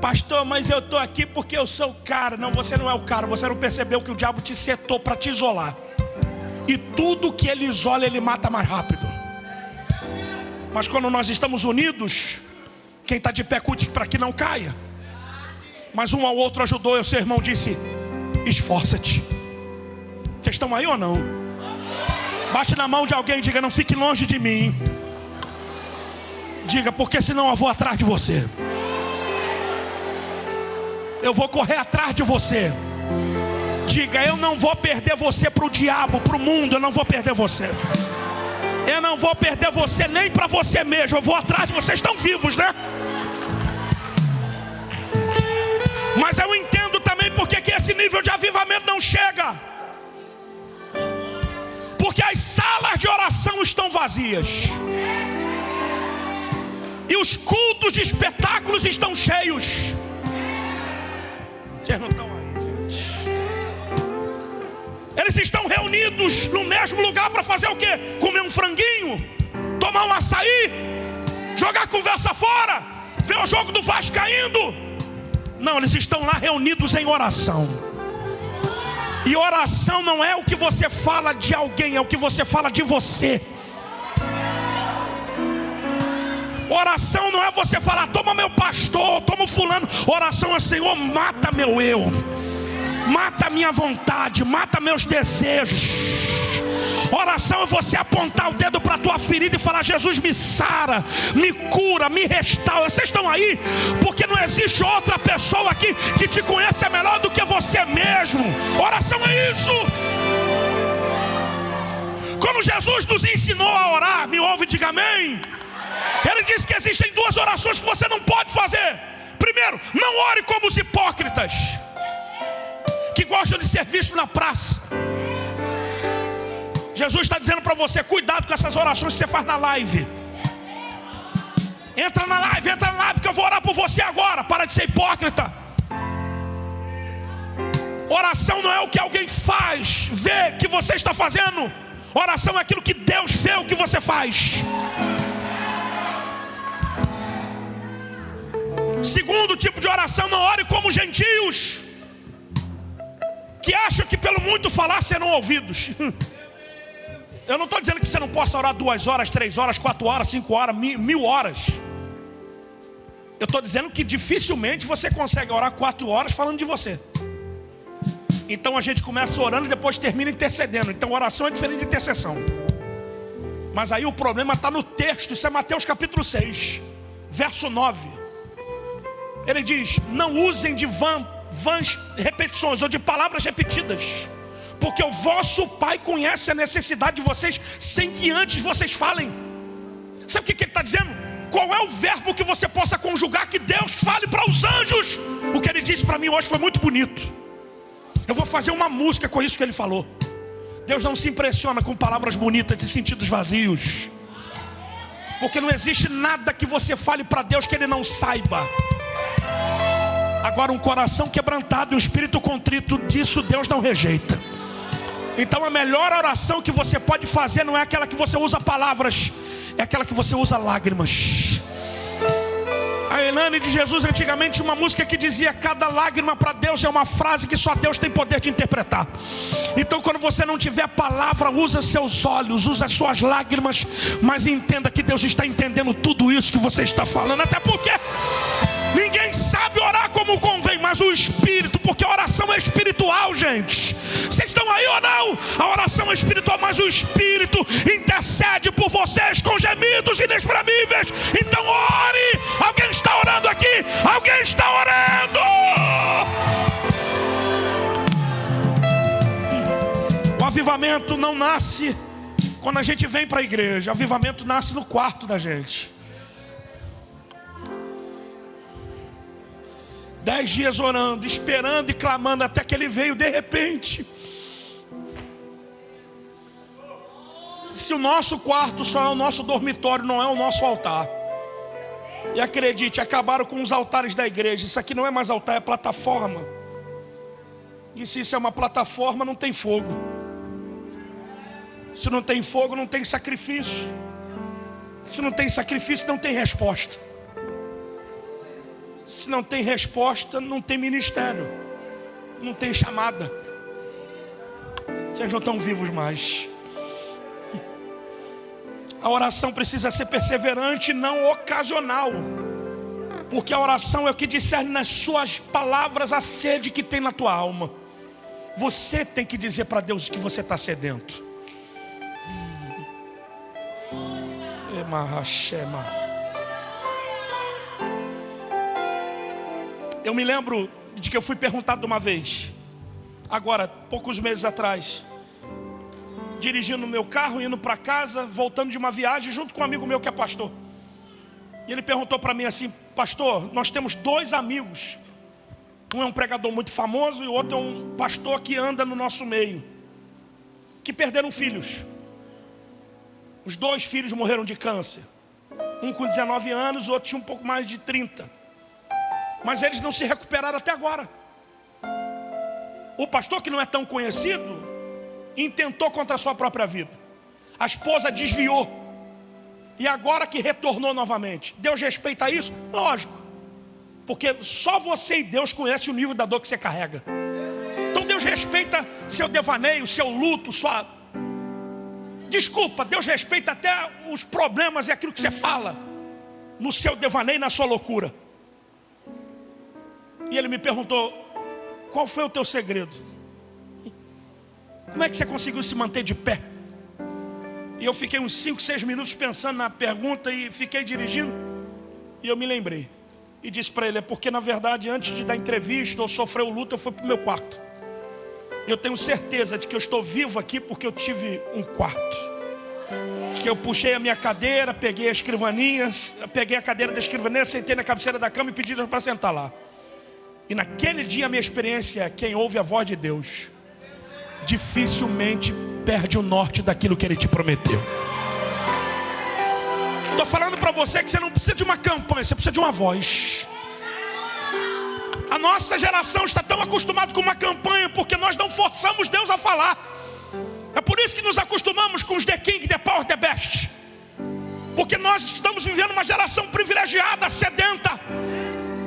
Pastor, mas eu estou aqui porque eu sou o cara. Não, você não é o cara. Você não percebeu que o diabo te setou para te isolar. E tudo que ele isola, ele mata mais rápido. Mas quando nós estamos unidos, quem está de pé cuide para que não caia. Mas um ao outro ajudou. E o seu irmão disse: esforça-te. Vocês estão aí ou não? Bate na mão de alguém e diga: não fique longe de mim. Diga: porque senão eu vou atrás de você. Eu vou correr atrás de você. Diga: eu não vou perder você para o diabo, para o mundo. Eu não vou perder você. Eu não vou perder você nem para você mesmo. Eu vou atrás de vocês. Estão vivos, né? Mas eu entendo também porque que esse nível de avivamento não chega. Porque as salas de oração estão vazias. E os cultos de espetáculos estão cheios. Vocês não estão aí, gente? Eles estão reunidos no mesmo lugar para fazer o quê? Comer um franguinho, tomar um açaí, jogar conversa fora, ver o jogo do Vascaíno. Não, eles estão lá reunidos em oração. E oração não é o que você fala de alguém, é o que você fala de você. Oração não é você falar: toma meu pastor, toma o fulano. Oração é: Senhor, mata meu eu, mata minha vontade, mata meus desejos. Oração é você apontar o dedo para a tua ferida e falar: Jesus, me sara, me cura, me restaura. Vocês estão aí porque não existe outra pessoa aqui que te conhece melhor do que você mesmo. Oração é isso. Quando Jesus nos ensinou a orar, me ouve e diga amém. Ele disse que existem duas orações que você não pode fazer. Primeiro, não ore como os hipócritas que gostam de ser vistos na praça. Jesus está dizendo para você: cuidado com essas orações que você faz na live. Entra na live que eu vou orar por você agora. Para de ser hipócrita. Oração não é o que alguém faz, vê que você está fazendo. Oração é aquilo que Deus vê o que você faz. Segundo tipo de oração: não ore como gentios que acham que pelo muito falar serão ouvidos. Eu não estou dizendo que você não possa orar 2 horas, 3 horas, 4 horas, 5 horas, 1000 horas. Eu estou dizendo que dificilmente você consegue orar 4 horas falando de você. Então a gente começa orando e depois termina intercedendo. Então oração é diferente de intercessão. Mas aí o problema está no texto. Isso é Mateus capítulo 6, verso 9. Ele diz: não usem de vãs repetições ou de palavras repetidas, porque o vosso Pai conhece a necessidade de vocês sem que antes vocês falem. Sabe o que ele está dizendo? Qual é o verbo que você possa conjugar que Deus fale para os anjos? O que ele disse para mim hoje foi muito bonito. Eu vou fazer uma música com isso que ele falou. Deus não se impressiona com palavras bonitas e sentidos vazios, porque não existe nada que você fale para Deus que Ele não saiba. Agora, um coração quebrantado e um espírito contrito, disso Deus não rejeita. Então a melhor oração que você pode fazer não é aquela que você usa palavras, é aquela que você usa lágrimas. A Elane de Jesus antigamente tinha uma música que dizia: cada lágrima para Deus é uma frase que só Deus tem poder de interpretar. Então quando você não tiver palavra, usa seus olhos, usa suas lágrimas, mas entenda que Deus está entendendo tudo isso que você está falando. Até porque ninguém sabe orar como convém, mas o Espírito, porque a oração é espiritual, gente. Vocês estão aí ou não? A oração é espiritual, mas o Espírito intercede por vocês com gemidos inexprimíveis. Então ore. Alguém está orando aqui? Alguém está orando? O avivamento não nasce quando a gente vem para a igreja. O avivamento nasce no quarto da gente. 10 dias orando, esperando e clamando, até que ele veio de repente. Se o nosso quarto só é o nosso dormitório, não é o nosso altar. E acredite, acabaram com os altares da igreja. Isso aqui não é mais altar, é plataforma. E se isso é uma plataforma, não tem fogo. Se não tem fogo, não tem sacrifício. Se não tem sacrifício, não tem resposta. Se não tem resposta, não tem ministério, não tem chamada. Vocês não estão vivos mais. A oração precisa ser perseverante, não ocasional, porque a oração é o que discerne nas suas palavras a sede que tem na tua alma. Você tem que dizer para Deus que você está sedento. Eu me lembro de que eu fui perguntado uma vez, agora, poucos meses atrás, dirigindo o meu carro, indo para casa, voltando de uma viagem, junto com um amigo meu que é pastor. E ele perguntou para mim assim: pastor, nós temos 2 amigos. Um é um pregador muito famoso e o outro é um pastor que anda no nosso meio, que perderam filhos. Os 2 filhos morreram de câncer. Um com 19 anos, o outro tinha um pouco mais de 30. Mas eles não se recuperaram até agora. O pastor, que não é tão conhecido, intentou contra a sua própria vida. A esposa desviou. E agora que retornou novamente. Deus respeita isso? Lógico. Porque só você e Deus conhecem o nível da dor que você carrega. Então Deus respeita seu devaneio, seu luto, sua... Desculpa, Deus respeita até os problemas e aquilo que você fala no seu devaneio e na sua loucura. E ele me perguntou: qual foi o teu segredo? Como é que você conseguiu se manter de pé? E eu fiquei uns 5, 6 minutos pensando na pergunta e fiquei dirigindo. E eu me lembrei e disse para ele: é porque na verdade antes de dar entrevista ou sofrer o luto, eu fui para o meu quarto. Eu tenho certeza de que eu estou vivo aqui porque eu tive um quarto. Que eu puxei a minha cadeira, peguei a escrivaninha, peguei a cadeira da escrivaninha, sentei na cabeceira da cama e pedi para sentar lá. E naquele dia a minha experiência é: quem ouve a voz de Deus dificilmente perde o norte daquilo que Ele te prometeu. Estou falando para você que você não precisa de uma campanha, você precisa de uma voz. A nossa geração está tão acostumada com uma campanha porque nós não forçamos Deus a falar. É por isso que nos acostumamos com os The King, The Power, The Best. Porque nós estamos vivendo uma geração privilegiada, sedenta.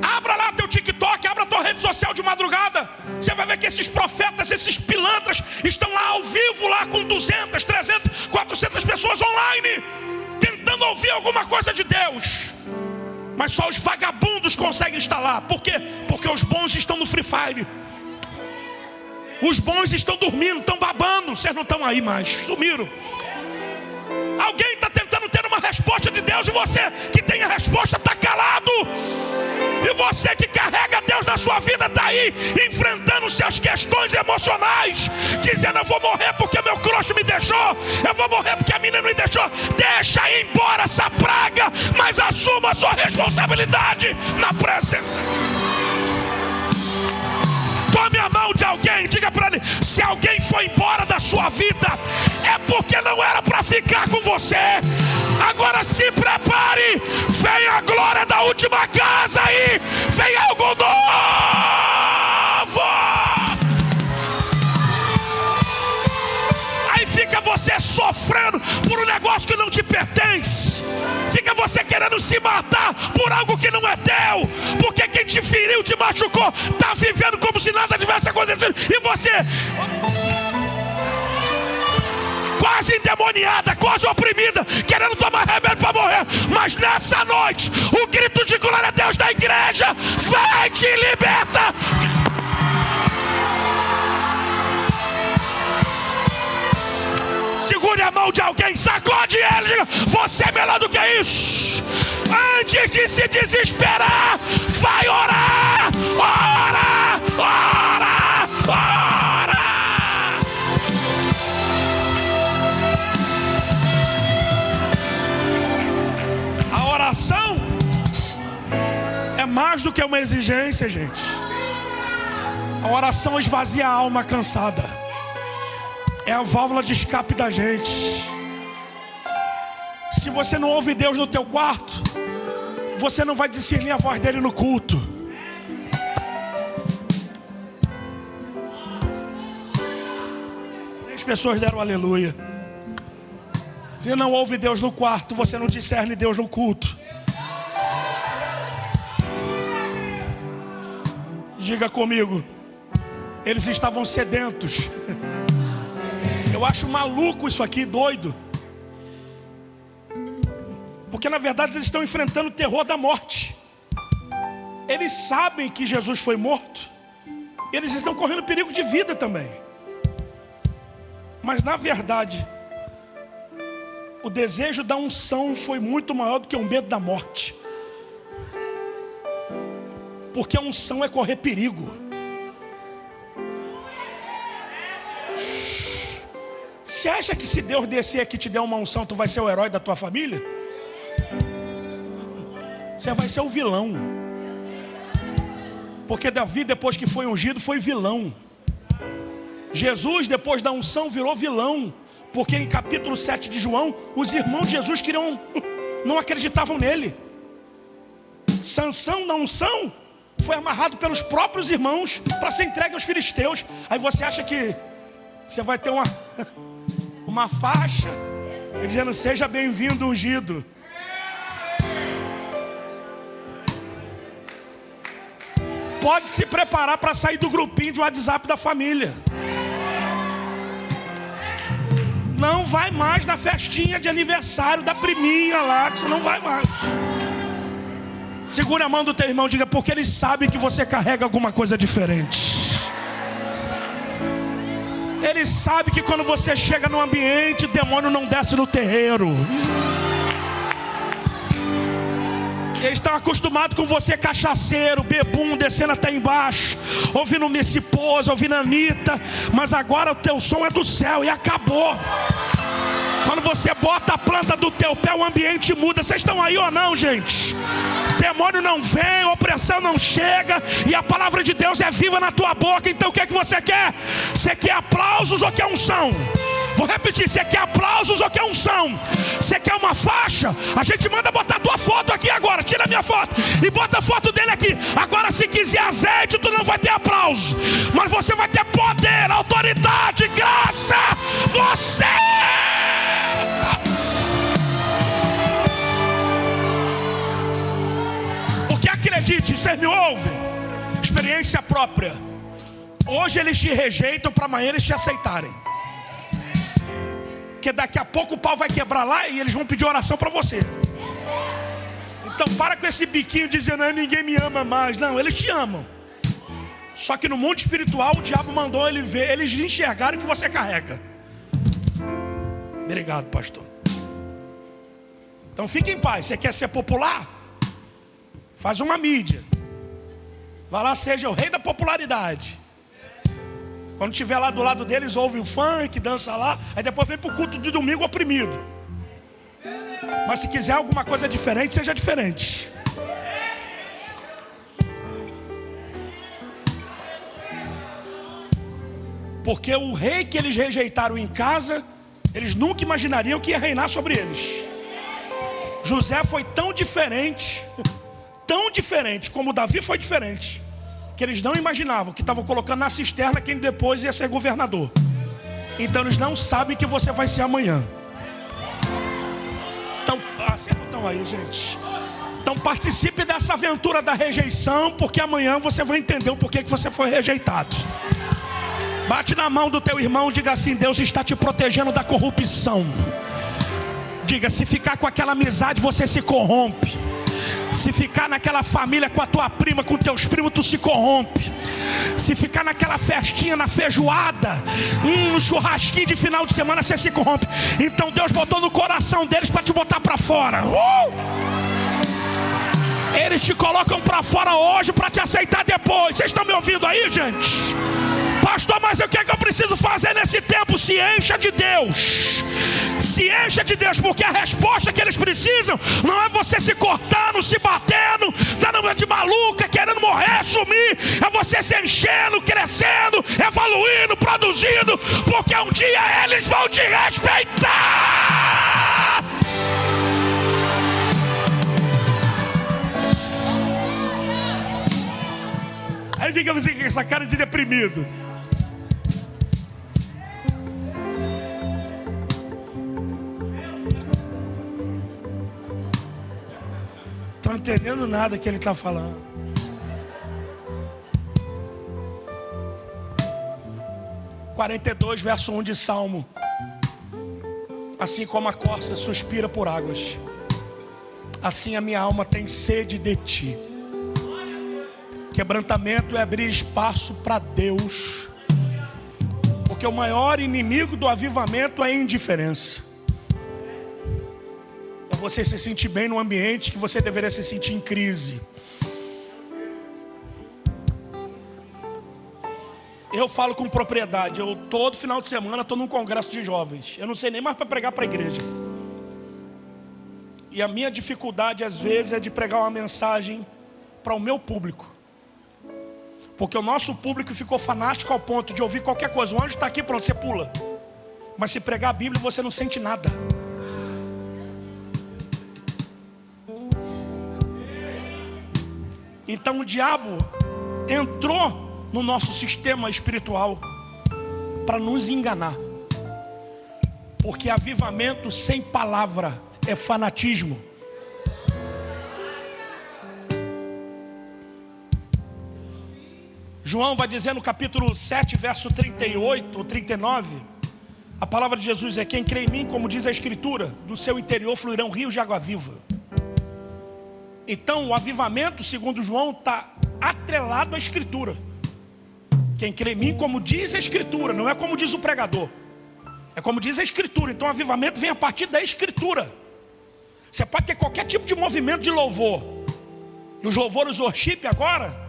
Abra lá teu TikTok, abra tua rede social de madrugada. Você vai ver que esses profetas, esses pilantras estão lá ao vivo, lá com 200, 300, 400 pessoas online, tentando ouvir alguma coisa de Deus. Mas só os vagabundos conseguem estar lá. Por quê? Porque os bons estão no Free Fire. Os bons estão dormindo, estão babando. Vocês não estão aí mais, sumiram. Alguém está tentando ter uma resposta de Deus, e você que tem a resposta está calado. E você que carrega Deus na sua vida está aí enfrentando suas questões emocionais, dizendo: eu vou morrer porque meu crush me deixou, eu vou morrer porque a menina me deixou. Deixa ir embora essa praga, mas assuma a sua responsabilidade na presença. Tome a mão de alguém, diga para ele: se alguém foi embora da sua vida, é porque não era para ficar com você. Agora se prepare, vem a glória da última casa aí, vem algo novo. Aí fica você sofrendo por um negócio que não te pertence. Fica você querendo se matar por algo que não é teu, porque quem te feriu, te machucou, está vivendo como se nada tivesse acontecido, e você quase endemoniada, quase oprimida, querendo tomar remédio para morrer. Mas nessa noite, o grito de glória a Deus da igreja vai te libertar. Segure a mão de alguém, sacode ele, diga: você é melhor do que isso. Antes de se desesperar, vai orar, ora, ora, ora. A oração é mais do que uma exigência, gente. A oração esvazia a alma cansada. É a válvula de escape da gente. Se você não ouve Deus no teu quarto, você não vai discernir a voz dele no culto. As pessoas deram aleluia. Se não ouve Deus no quarto, você não discerne Deus no culto. Diga comigo: eles estavam sedentos. Eu acho maluco isso aqui, doido. Porque na verdade eles estão enfrentando o terror da morte. Eles sabem que Jesus foi morto. Eles estão correndo perigo de vida também. Mas na verdade, o desejo da unção foi muito maior do que o medo da morte. Porque a unção é correr perigo. Você acha que se Deus descer aqui e te der uma unção, tu vai ser o herói da tua família? Você vai ser o vilão. Porque Davi, depois que foi ungido, foi vilão. Jesus, depois da unção, virou vilão. Porque em capítulo 7 de João, os irmãos de Jesus não acreditavam nele. Sansão, na unção, foi amarrado pelos próprios irmãos para ser entregue aos filisteus. Aí você acha que você vai ter uma faixa dizendo: seja bem-vindo, ungido. Pode se preparar para sair do grupinho de WhatsApp da família. Não vai mais na festinha de aniversário da priminha lá, que você não vai mais. Segura a mão do teu irmão, diga: porque ele sabe que você carrega alguma coisa diferente. Ele sabe que quando você chega no ambiente, o demônio não desce no terreiro. Eles estão acostumados com você cachaceiro, bebum, descendo até embaixo, ouvindo Missy Pose, ouvindo Anitta. Mas agora o teu som é do céu e acabou. Quando você bota a planta do teu pé, o ambiente muda. Vocês estão aí ou não, gente? Demônio não vem, opressão não chega, e a palavra de Deus é viva na tua boca. Então o que é que você quer? Você quer aplausos ou quer unção? Vou repetir: você quer aplausos ou quer unção? Você quer uma faixa? A gente manda botar tua foto aqui agora. Tira a minha foto e bota a foto dele aqui. Agora, se quiser azeite, tu não vai ter aplauso, mas você vai ter poder, autoridade, graça. Você... Porque acredite, vocês me ouvem? Experiência própria. Hoje eles te rejeitam para amanhã eles te aceitarem. Porque daqui a pouco o pau vai quebrar lá e eles vão pedir oração para você. Então para com esse biquinho dizendo: ah, ninguém me ama mais. Não, eles te amam. Só que no mundo espiritual o diabo mandou ele ver, eles enxergaram o que você carrega. Obrigado, pastor. Então fique em paz. Você quer ser popular? Faz uma mídia. Vai lá, seja o rei da popularidade. Quando estiver lá do lado deles, ouve o funk, dança lá. Aí depois vem para o culto de domingo oprimido. Mas se quiser alguma coisa diferente, seja diferente. Porque o rei que eles rejeitaram em casa, eles nunca imaginariam que ia reinar sobre eles. José foi tão diferente como Davi foi diferente, que eles não imaginavam que estavam colocando na cisterna quem depois ia ser governador. Então eles não sabem que você vai ser amanhã. Então, vocês não estão aí, gente. Então participe dessa aventura da rejeição, porque amanhã você vai entender o porquê que você foi rejeitado. Bate na mão do teu irmão, diga assim: Deus está te protegendo da corrupção. Diga: se ficar com aquela amizade, você se corrompe. Se ficar naquela família com a tua prima, com teus primos, tu se corrompe. Se ficar naquela festinha, na feijoada, no churrasquinho de final de semana, você se corrompe. Então Deus botou no coração deles para te botar para fora. Eles te colocam para fora hoje para te aceitar depois. Vocês estão me ouvindo aí, gente? Pastor, mas o que é que eu preciso fazer nesse tempo? Se encha de Deus. Se encha de Deus, porque a resposta que eles precisam não é você se cortando, se batendo, dando de maluca, querendo morrer, sumir. É você se enchendo, crescendo, evoluindo, produzindo, porque um dia eles vão te respeitar. Aí fica você com essa cara de deprimido. Não estou entendendo nada que ele está falando. (42, 42, verso 1 de Salmo. Assim como a corça suspira por águas, assim a minha alma tem sede de ti. Quebrantamento é abrir espaço para Deus, porque o maior inimigo do avivamento é a indiferença. É você se sentir bem num ambiente que você deveria se sentir em crise. Eu falo com propriedade. Eu todo final de semana estou num congresso de jovens. Eu não sei nem mais para pregar para a igreja. E a minha dificuldade às vezes é de pregar uma mensagem para o meu público, porque o nosso público ficou fanático ao ponto de ouvir qualquer coisa. O anjo está aqui, pronto, você pula. Mas se pregar a Bíblia, você não sente nada. Então o diabo entrou no nosso sistema espiritual para nos enganar. Porque avivamento sem palavra é fanatismo. João vai dizer no capítulo 7, verso 38 ou 39, a palavra de Jesus é: quem crê em mim, como diz a Escritura, do seu interior fluirão rios de água viva. Então o avivamento, segundo João, está atrelado à Escritura. Quem crê em mim, como diz a Escritura, não é como diz o pregador, é como diz a Escritura. Então o avivamento vem a partir da Escritura. Você pode ter qualquer tipo de movimento de louvor, e os louvores worship agora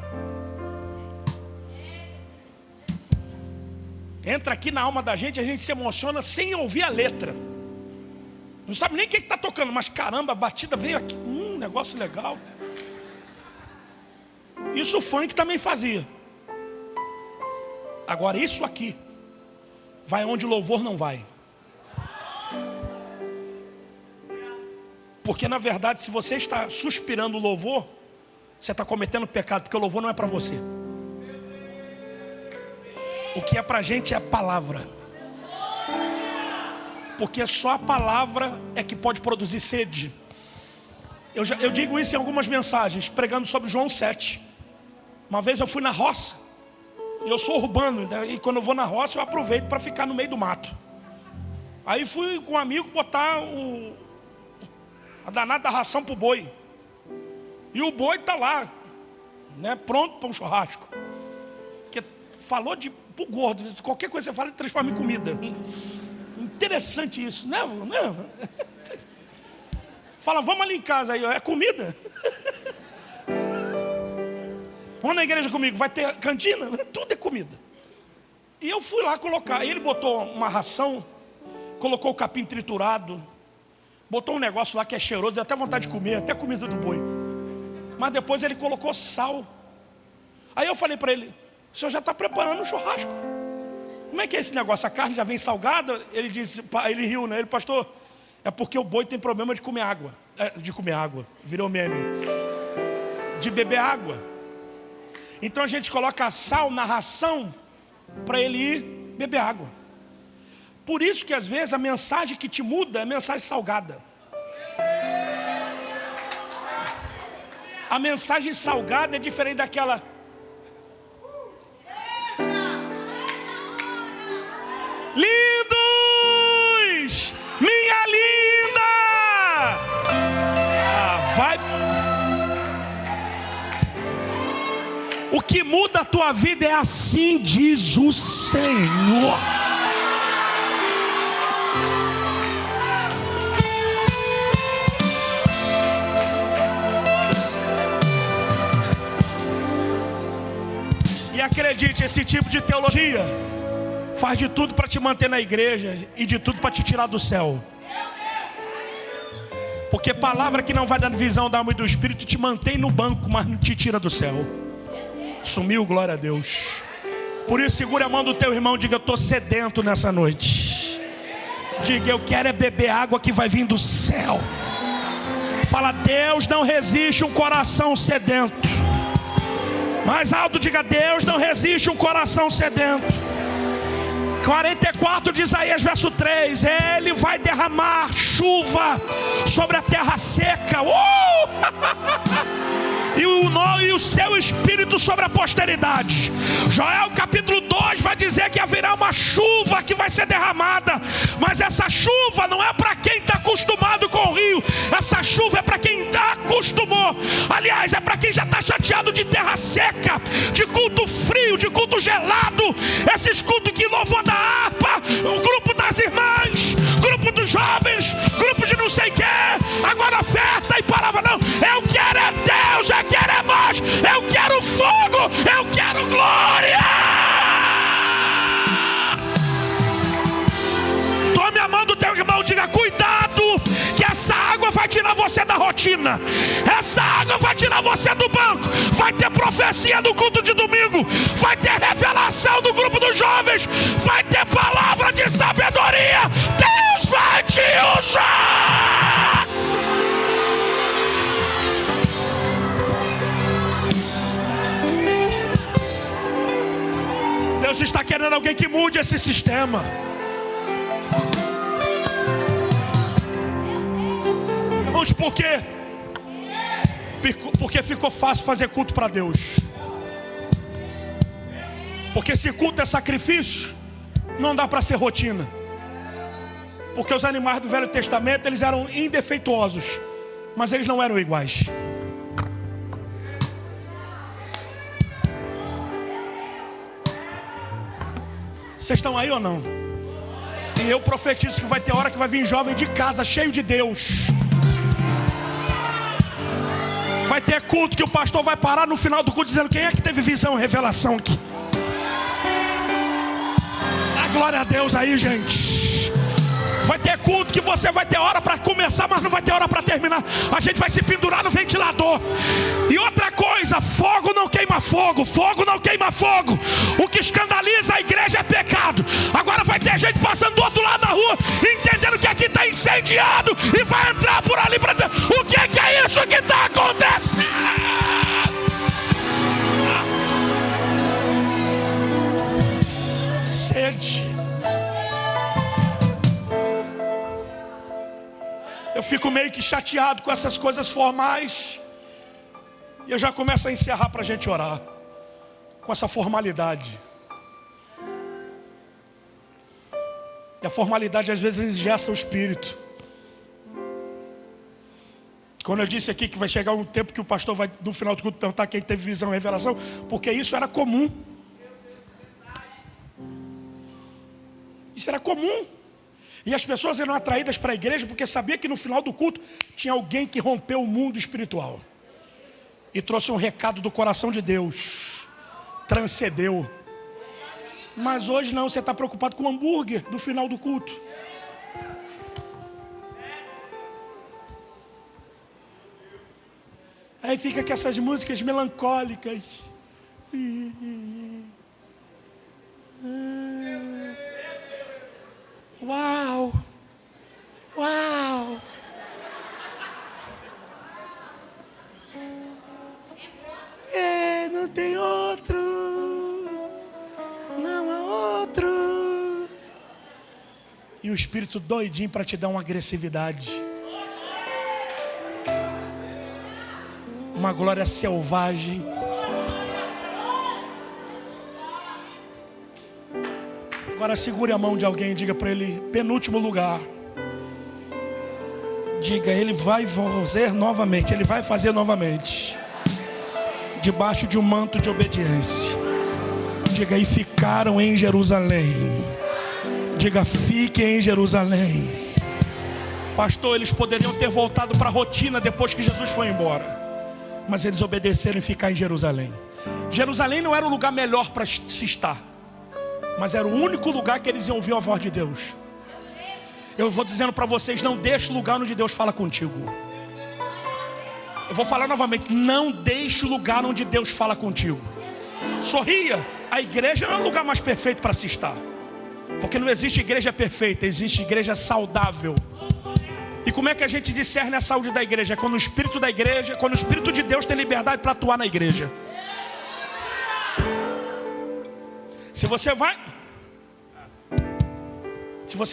entra aqui na alma da gente, a gente se emociona sem ouvir a letra. Não sabe nem o que está tocando, mas caramba, a batida veio aqui, negócio legal. Isso o funk também fazia. Agora isso aqui vai onde o louvor não vai. Porque na verdade, se você está suspirando o louvor, você está cometendo pecado, porque o louvor não é para você. O que é pra gente é a palavra. Porque só a palavra é que pode produzir sede. Eu digo isso em algumas mensagens, pregando sobre João 7. Uma vez eu fui na roça, e eu sou urbano, né? E quando eu vou na roça eu aproveito para ficar no meio do mato. Aí fui com um amigo botar a danada da ração pro boi. E o boi está lá, né, pronto para um churrasco. Porque falou de pro gordo, qualquer coisa que você fala, ele transforma em comida. Interessante isso, né? Fala, vamos ali em casa. Aí, é comida? Vamos na igreja comigo, vai ter cantina? Tudo é comida. E eu fui lá colocar. Ele botou uma ração, colocou o capim triturado, botou um negócio lá que é cheiroso, deu até vontade de comer, até comida do boi. Mas depois ele colocou sal. Aí eu falei para ele, o senhor já está preparando um churrasco. Como é que é esse negócio? A carne já vem salgada? Ele disse, ele riu, né? Ele, pastor, é porque o boi tem problema de comer água. Virou meme. De beber água. Então a gente coloca sal na ração para ele ir beber água. Por isso que às vezes a mensagem que te muda é mensagem salgada. A mensagem salgada é diferente daquela. Lindos! Minha linda! Vai. O que muda a tua vida é assim diz o Senhor. E acredite, esse tipo de teologia faz de tudo para te manter na igreja e de tudo para te tirar do céu. Porque palavra que não vai dar visão da alma e do espírito te mantém no banco, mas não te tira do céu. Sumiu, glória a Deus. Por isso segura a mão do teu irmão e diga, eu estou sedento nessa noite. Diga, eu quero é beber água que vai vir do céu. Fala, Deus não resiste um coração sedento. Mais alto, diga, Deus não resiste um coração sedento. 44 de Isaías, verso 3. Ele vai derramar chuva sobre a terra seca. E o seu espírito sobre a posteridade. Joel capítulo 2 vai dizer que haverá uma chuva que vai ser derramada. Mas essa chuva não é para quem está acostumado com o rio. Essa chuva é para quem acostumou. Aliás, é para quem já está chateado de terra seca, de culto frio, de culto gelado. Esses cultos que louvam da harpa, o grupo das irmãs, grupo dos jovens, grupo de não sei o que. Agora oferta e palavra não. Eu quero é Deus, eu quero é mais. Eu quero fogo, eu quero glória. Tome a mão do teu irmão, diga, cuidado, que essa água vai tirar você da rotina. Essa água vai tirar você do banco. Vai ter profecia no culto de domingo. Vai ter revelação do grupo dos jovens. Vai ter palavra de sabedoria. Deus vai te usar. Deus está querendo alguém que mude esse sistema. Irmãos, por quê? Porque ficou fácil fazer culto para Deus. Porque se culto é sacrifício, não dá para ser rotina. Porque os animais do Velho Testamento, eles eram indefeituosos, mas eles não eram iguais. Vocês estão aí ou não? E eu profetizo que vai ter hora que vai vir jovem de casa, cheio de Deus. Vai ter culto que o pastor vai parar no final do culto dizendo, quem é que teve visão, revelação aqui? Dá glória a Deus aí, gente. Vai ter culto que você vai ter hora para começar, mas não vai ter hora para terminar. A gente vai se pendurar no ventilador. E outra coisa, fogo não queima fogo. Fogo não queima fogo. O que escandaliza a igreja é pecado. Agora vai ter gente passando do outro lado da rua, entendendo que aqui está incendiado, e vai entrar por ali para dentro. O que é isso que está acontecendo? Sede. Eu fico meio que chateado com essas coisas formais. E eu já começo a encerrar para a gente orar. Com essa formalidade. E a formalidade às vezes engessa o espírito. Quando eu disse aqui que vai chegar um tempo que o pastor vai no final do culto perguntar quem teve visão e revelação, porque isso era comum. Isso era comum. E as pessoas eram atraídas para a igreja porque sabia que no final do culto tinha alguém que rompeu o mundo espiritual e trouxe um recado do coração de Deus, transcendeu. Mas hoje não, você está preocupado com o hambúrguer do final do culto. Aí fica com essas músicas melancólicas. Uau! Uau! Não tem outro. Não há outro. E o Espírito doidinho para te dar uma agressividade. Uma glória selvagem. Agora segure a mão de alguém e diga para ele, penúltimo lugar. Diga, ele vai fazer novamente. Ele vai fazer novamente. Debaixo de um manto de obediência. Diga, e ficaram em Jerusalém. Diga, fiquem em Jerusalém. Pastor, eles poderiam ter voltado para a rotina depois que Jesus foi embora. Mas eles obedeceram em ficar em Jerusalém. Jerusalém não era o lugar melhor para se estar, mas era o único lugar que eles iam ouvir a voz de Deus. Eu vou dizendo para vocês, não deixe o lugar onde Deus fala contigo. Eu vou falar novamente, não deixe o lugar onde Deus fala contigo. Sorria, a igreja não é o lugar mais perfeito para se estar, porque não existe igreja perfeita, existe igreja saudável. E como é que a gente discerne a saúde da igreja? É quando o Espírito da igreja, quando o Espírito de Deus tem liberdade para atuar na igreja. Se você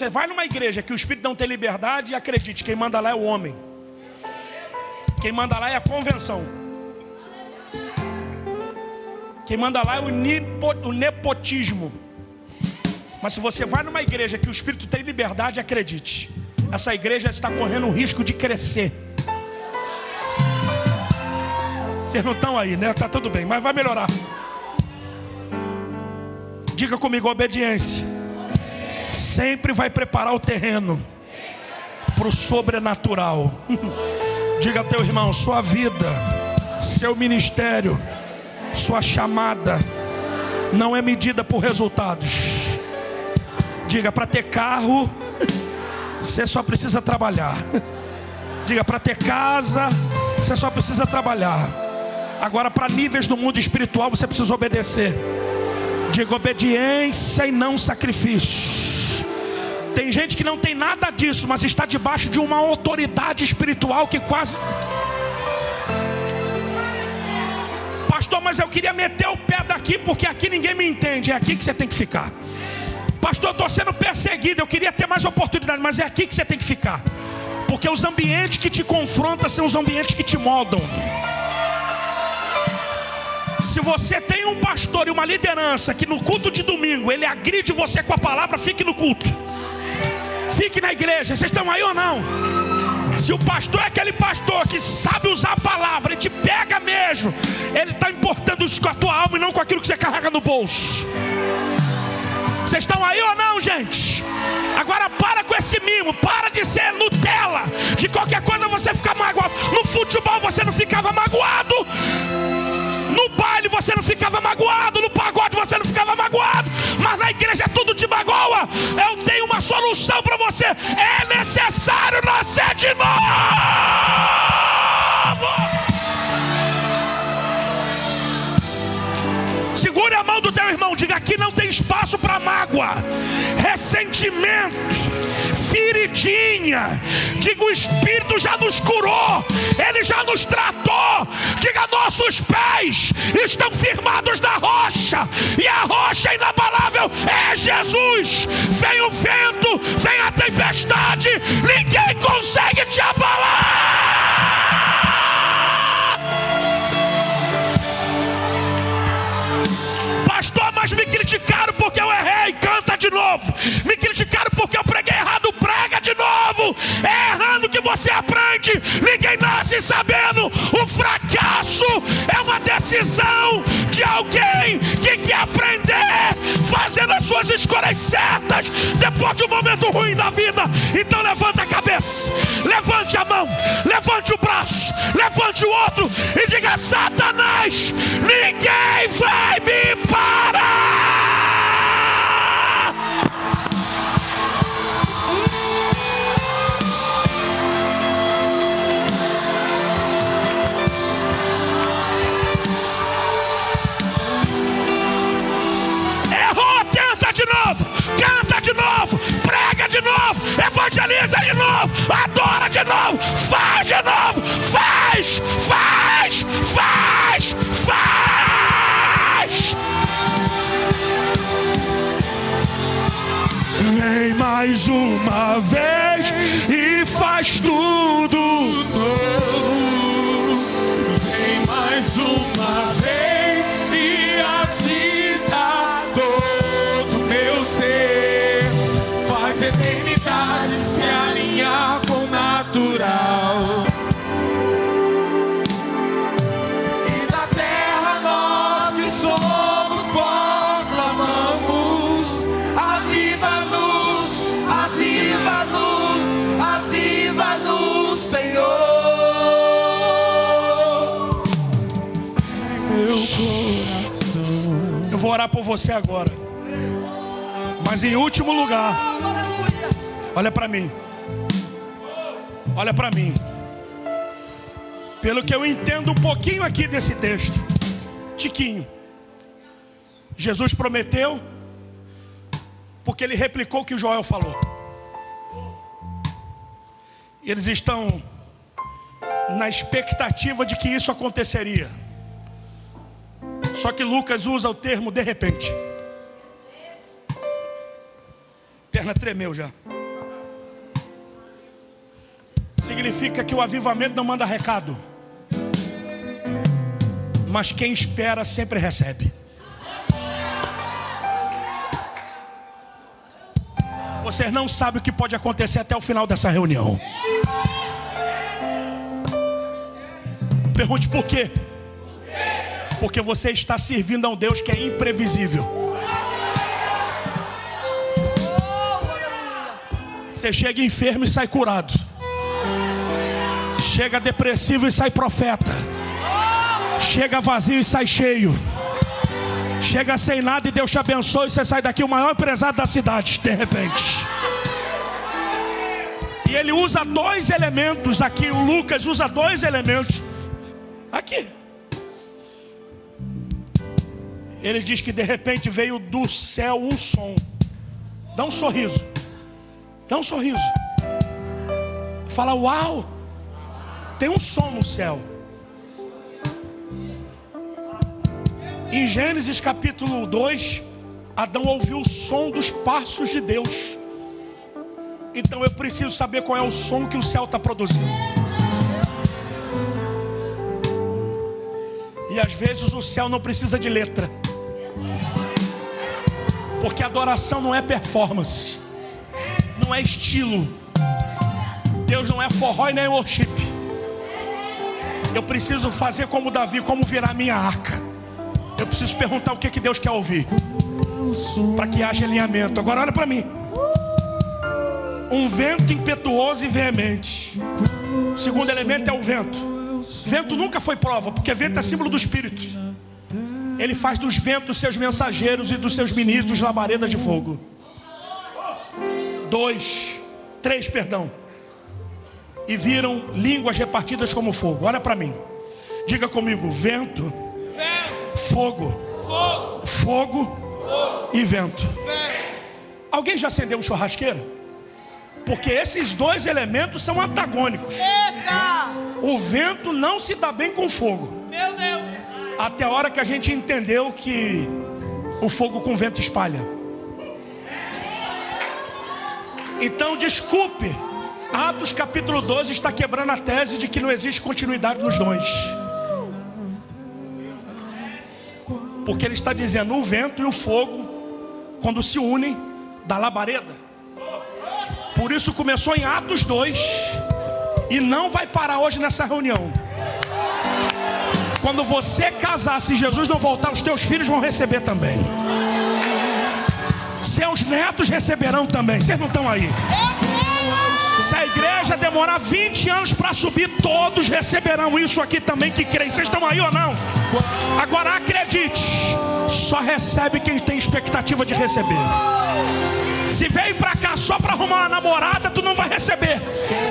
vai numa igreja que o Espírito não tem liberdade, acredite, quem manda lá é o homem. Quem manda lá é a convenção. Quem manda lá é o nepotismo. Mas se você vai numa igreja que o Espírito tem liberdade, acredite, essa igreja está correndo o risco de crescer. Vocês não estão aí, né? Tá tudo bem, mas vai melhorar. Diga comigo, obediência sempre vai preparar o terreno para o sobrenatural. Diga ao teu irmão, sua vida, seu ministério, sua chamada não é medida por resultados. Diga, para ter carro você só precisa trabalhar. Diga, para ter casa você só precisa trabalhar. Agora, para níveis do mundo espiritual, você precisa obedecer. Diga, obediência e não sacrifício. Tem gente que não tem nada disso, mas está debaixo de uma autoridade espiritual que quase... Pastor, mas eu queria meter o pé daqui porque aqui ninguém me entende. É aqui que você tem que ficar. Pastor, eu estou sendo perseguido, eu queria ter mais oportunidade, mas é aqui que você tem que ficar. Porque os ambientes que te confrontam são os ambientes que te moldam. Se você tem um pastor e uma liderança que no culto de domingo ele agride você com a palavra, fique no culto. Fique na igreja. Vocês estão aí ou não? Se o pastor é aquele pastor que sabe usar a palavra e te pega mesmo, ele está importando isso com a tua alma e não com aquilo que você carrega no bolso. Vocês estão aí ou não, gente? Agora para com esse mimo. Para de ser Nutella. De qualquer coisa você fica magoado. No futebol você não ficava magoado. No baile você não ficava magoado. No pagode você não ficava magoado. Mas na igreja tudo te magoa. Eu tenho uma solução para você. É necessário nascer de novo. Segure a mão do teu irmão. Diga, aqui não tem espaço para mágoa, ressentimento, feridinha. Diga, o Espírito já nos curou, Ele já nos tratou. Diga, nossos pés estão firmados na rocha, e a rocha inabalável é Jesus. Vem o vento, vem a tempestade, ninguém consegue te abalar. Pastor, mas me criticaram porque eu errei. Canta de novo. Me criticaram porque eu preguei errado. Prega de novo. É errando que você aprende. Ninguém nasce sabendo. O fracasso é uma decisão de alguém que quer aprender. fazendo as suas escolhas certas depois de um momento ruim da vida. Então levanta a cabeça, levante a mão, levante o braço, levante o outro e diga: Satanás, ninguém vai me parar. De novo, canta de novo, prega de novo, evangeliza de novo, adora de novo, faz de novo, faz. Vem mais uma vez e faz tudo novo. Vem mais uma vez e agita todo meu ser. Faz a eternidade se alinhar com o natural. E da terra nós que somos proclamamos a viva luz, a viva luz, a viva luz, Senhor. Meu coração. Eu vou orar por você agora. Mas em último lugar, olha para mim. Olha para mim. Pelo que eu entendo um pouquinho aqui desse texto, tiquinho, Jesus prometeu, porque ele replicou o que o Joel falou. Eles estão na expectativa de que isso aconteceria. Só que Lucas usa o termo de repente. Perna tremeu já. Significa que o avivamento não manda recado, mas quem espera sempre recebe. Vocês não sabem o que pode acontecer até o final dessa reunião. Pergunte por quê? Porque você está servindo a um Deus que é imprevisível. Você chega enfermo e sai curado. Chega depressivo e sai profeta. Chega vazio e sai cheio. Chega sem nada e Deus te abençoe e você sai daqui o maior empresário da cidade, de repente. E ele usa dois elementos aqui. O Lucas usa dois elementos aqui. Ele diz que de repente veio do céu um som. Dá um sorriso. Dá um sorriso. Fala: uau, tem um som no céu. Em Gênesis capítulo 2, Adão ouviu o som dos passos de Deus. Então eu preciso saber qual é o som que o céu está produzindo. E às vezes o céu não precisa de letra, porque adoração não é performance, não é estilo. Deus não é forró e nem worship. Eu preciso fazer como Davi, como virar a minha arca. Eu preciso perguntar o que Deus quer ouvir, para que haja alinhamento. Agora olha para mim. Um vento impetuoso e veemente. O segundo elemento é o vento. Vento nunca foi prova, porque vento é símbolo do Espírito. Ele faz dos ventos seus mensageiros e dos seus ministros labaredas de fogo. 3, e viram línguas repartidas como fogo. Olha para mim. Diga comigo: vento, fogo, fogo e vento. Alguém já acendeu um churrasqueira? Porque esses dois elementos são antagônicos. O vento não se dá bem com fogo. Meu Deus. Até a hora que a gente entendeu que o fogo com vento espalha. Então desculpe, Atos capítulo 12 está quebrando a tese de que não existe continuidade nos dons. Porque ele está dizendo: o vento e o fogo, quando se unem, dá labareda. Por isso começou em Atos 2 e não vai parar hoje nessa reunião. Quando você casar, se Jesus não voltar, os teus filhos vão receber também. seus netos receberão também. Vocês não estão aí? Se a igreja demorar 20 anos para subir, todos receberão isso aqui também que creem. Vocês estão aí ou não? Agora acredite, só recebe quem tem expectativa de receber. Se veio para cá só para arrumar uma namorada, tu não vai receber.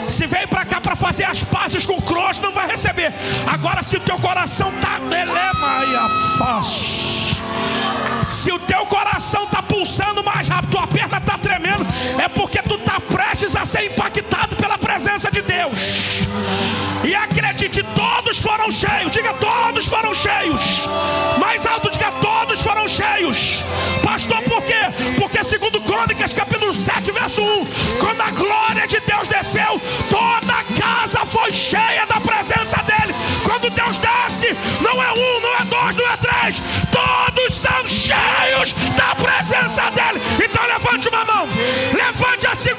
Se veio para cá para fazer as pazes com o crosto, não vai receber. Agora se o teu coração tá se o teu coração está pulsando mais rápido, tua perna está tremendo, é porque tu está prestes a ser impactado pela presença de Deus. E acredite, todos foram cheios. Diga, todos foram cheios. Mais alto, diga, todos foram cheios. Pastor, por quê? Porque segundo Crônicas capítulo 7 verso 1, quando a glória de Deus desceu, toda a casa foi cheia da presença dele. Quando Deus desce, não é um, não é dois, não é três, todos são cheios da presença dele. Então levante uma mão, levante a segunda.